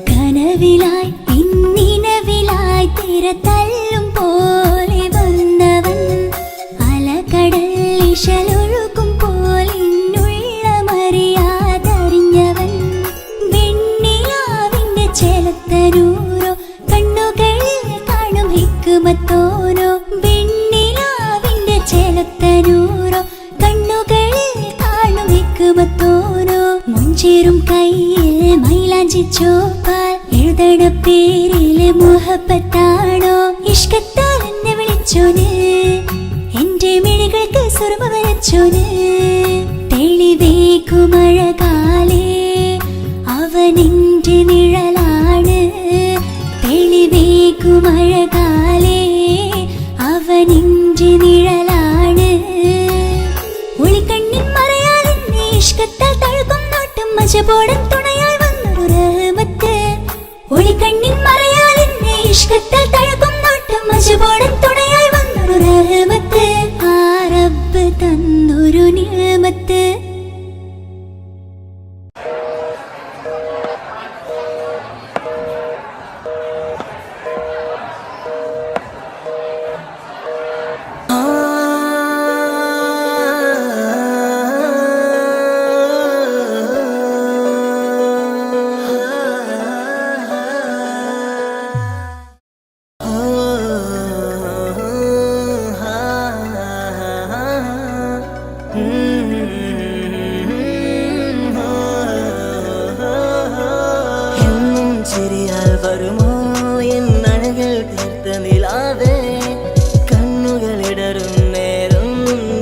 കനവിലായി ഇന്നിനവിലായി തിര തല്ലും പോലെ വന്നവൻ അലകടൽ ഇശലൊഴുകും പോലിന്നുള്ള മറിയാതറിഞ്ഞവൻ വെണ്ണിലാവിന്റെ ചെലത്തനൂരോ കണ്ണുകളിൽ കാണും ഹിക്മത്തോരോ വെണ്ണിലാവിന്റെ ചെലത്തനൂരോ കണ്ണുകളിൽ കാണും ഹിക്മത്തോരോ മുഞ്ചേറും കയ്യിൽ മൈലാഞ്ചി ചോപ്പാൽ എഴുതണ പേരില് മുഹബത്താണോ ഇഷ്കത്താൽ എന്നെ വിളിച്ചോന് എന്റെ മിഴികൾക്ക് സുറുമ വരച്ചോന് തെളിവേക്കുമഴകാലേ അവനെന്റെ നിഴലാണ് തെളിവേക്കുമഴകാലേ അവനെന്റെ നിഴലാണ് ഒളിക്കണ്ണിൻ മറയാൽ എന്നെ ഇഷ്കത്താൽ തഴുകും നോട്ടും മജബോടൻ തുണയായി വന്നൊരു റഹ്മത്ത് ഒളിക്കണ്ണിൻ മറയാൽ എന്നെ ഇഷ്കത്താൽ തഴുകും നോട്ടും മജബോടൻ തുണയായി വന്നൊരു റഹ്മത്ത് ആ റബ്ബ് തന്നൊരു നിഅമത്ത് ചിരിയാൽ വരുമോ എന്നഴകൾ തീർത്ത നിലാവേ കണ്ണുകളിടറും നേരം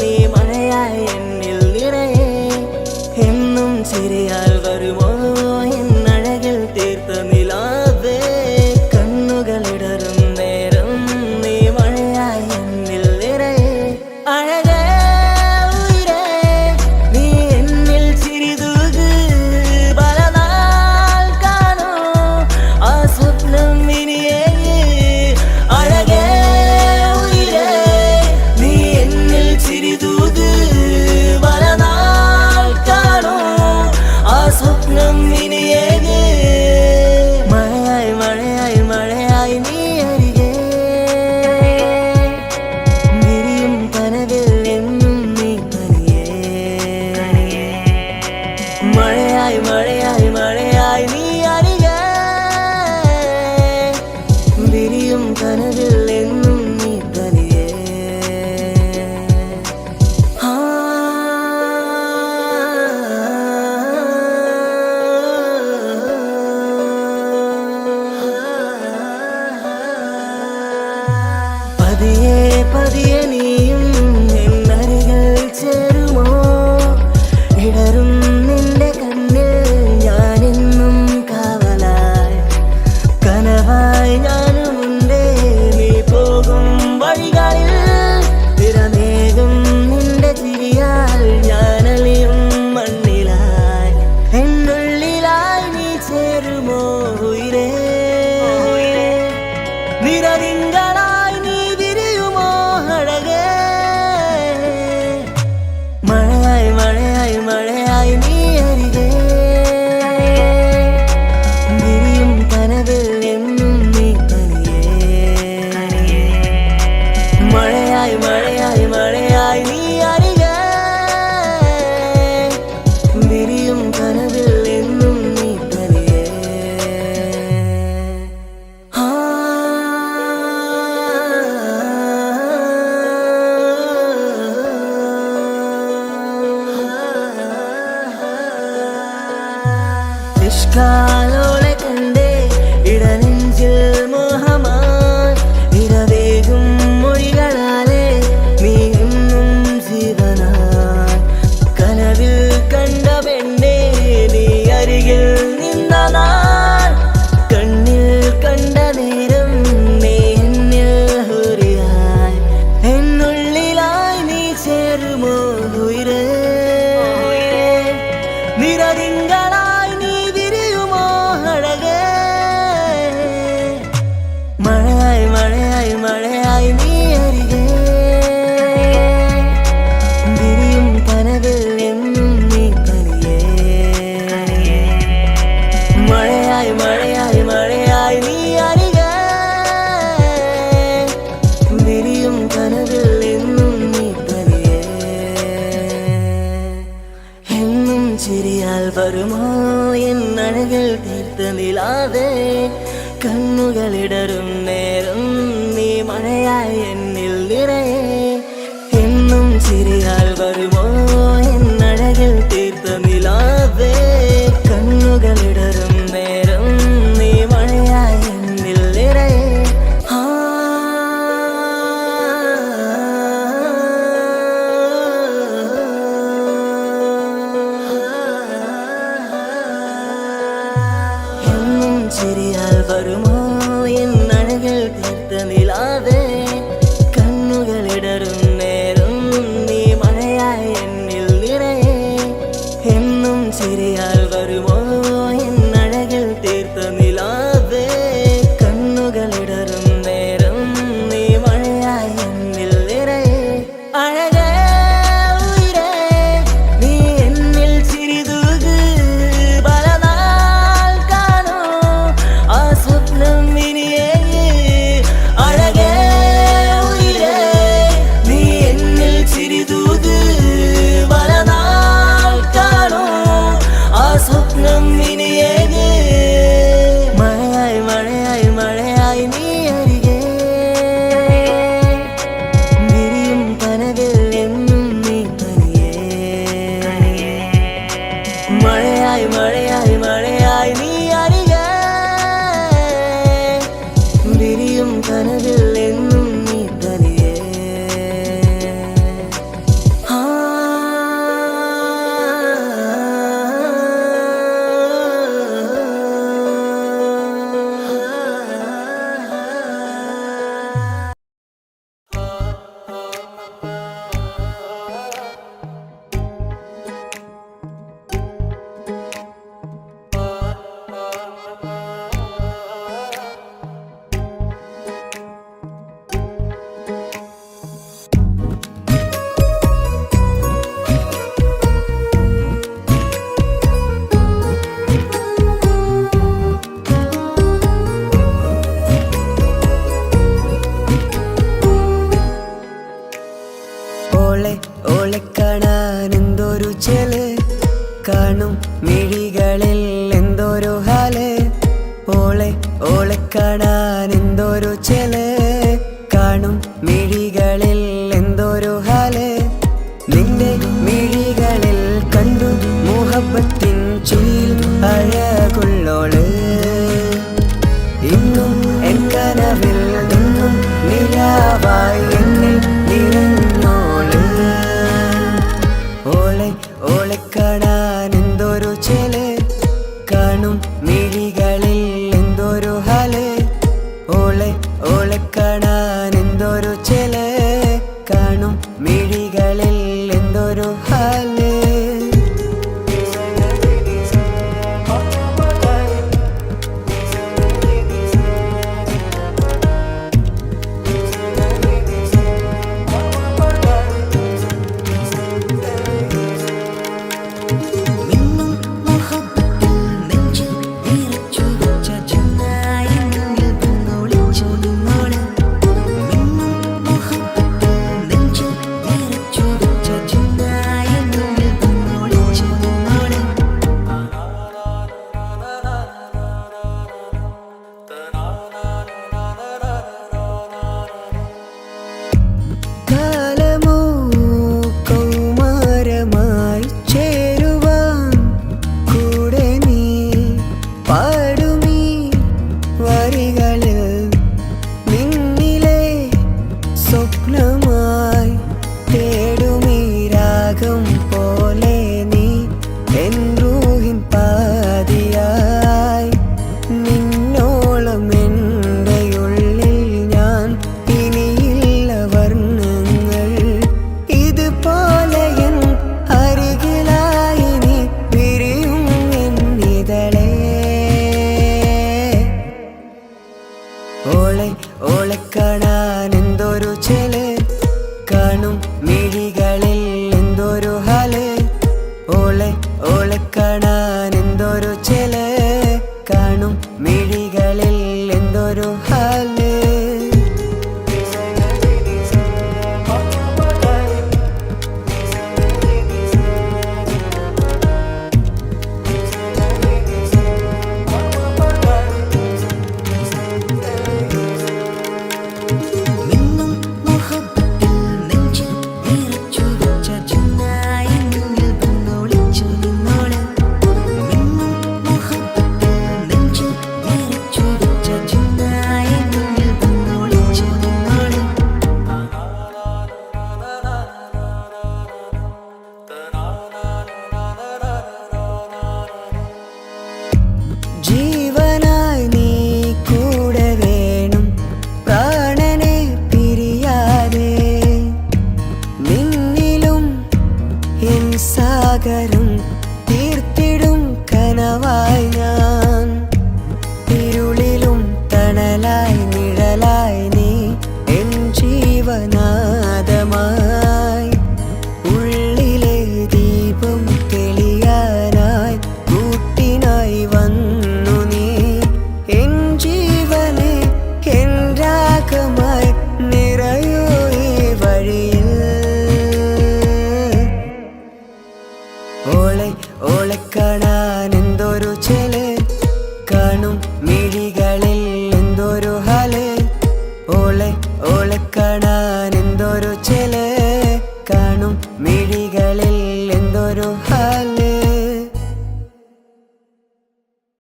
നീ മഴയായി എന്നിൽ നിറയെ എന്നും ചിരിയാൽ വരുമോ എന്നഴകൾ തീർത്ത നിലാവേ കണ്ണുകളിടറും നേരം നീ മഴയായി എന്നിൽ നിറയെ അഴകേ ഉയിരേ നീ എന്നിൽ ചിരിതൂക് പലനാൾ കാണൂ ആ സ്വപ്നം ഇനിയേ അഴകേ ഉയിരേ നീ എന്നിൽ ചിരിതൂക് പലനാൾ കാണൂ ആ സ്വപ്നം ഇനിയേ മഴയായി മഴയായി മഴയായി നീ അരികെ വിരിയും കനവിൽ എന്നും നീ തനിയേ മഴയായി മഴയായി മഴയായി നീ അരികെ വിരിയും കനവിൽ എന്നും നീ തനിയേ പതിയെ പതിയെ നീയും എന്നരികൾ ചേരുമോ ഇടറും നിന്റെ കണ്ണിൽ ഞാൻ ഇഷ്കാലോളെ കണ്ടേ ഇടനെഞ്ചിൽ മോഹമായി ഇരവേകും മൊഴികളാലേ നീ എന്നും ജീവനായി കനവിൽ കണ്ട പെണ്ണേ നീ അരികിൽ നിന്ന നാൾ കണ്ണിൽ കണ്ട നേരം നീ എന്നിൽ ഹുരിയായി എന്നുള്ളിലായി നീ ചേരുമോ ഉയരേ നിറതിങ്കളായി നീ വിരിയുമോ അഴകേ മഴയായി മഴയായി മഴയായി നീ അരികെ വിരിയും കനവിൽ എന്നും നീ തനിയേ മഴയായി മഴയായി മഴയായി നീ അരികെ വിരിയും കനവിൽ എന്നും നീ തനിയേ എന്നും ചിരിയാൽ വരുമോ എന്നഴകിൽ തീർത്ത നിലാവേ കണ്ണുകളിടറും നേരം നീ മഴയായി എന്നിൽ നിറയെ എന്നും ചിരിയാൽ വരുമോ എന്നഴകിൽ തീർത്ത നിലാവേ കണ്ണുകളിടറും നേരം നീ മഴയായി എന്നിൽ നിറയെ എന്നും ചിരിയാൽ വരുമോ എന്നഴകിൽ തീർത്ത നിലാവേ കണ്ണുകളിടറും നേരം നീ മഴയായി എന്നിൽ നിറയെ എന്നും ചിരിയാൽ വരുമോ എന്നഴകിൽ തീർത്ത നിലാവേ കണ്ണുകളിടറും നേരം നീ മഴയായി എന്നിൽ നിറയെ അഴകേ ഉയിരേ നീ എന്നിൽ ചിരിതൂക് പലനാൾ കാണൂ ആ സ്വപ്നം ഇനിയേ അഴകേ ഉയിരേ നീ എന്നിൽ ചിരിതൂക് പലനാൾ കാണൂ ആ സ്വപ്നം ഇനിയേ മഴയായി മഴയായി മഴയായി നീ അരികെ വിരിയും കനവിൽ എന്നും നീ തനിയേ മഴയായി മഴയായി മഴയായി നീ അരികെ വിരിയും കനവിൽ എന്നും നീ തനിയേ ഓളെ ഓളെ കാണാൻ എന്തൊരു ചെല് കാണും മിഴികളിൽ എന്തൊരു ഹാല് ഓളെ ഓളെ കാണാൻ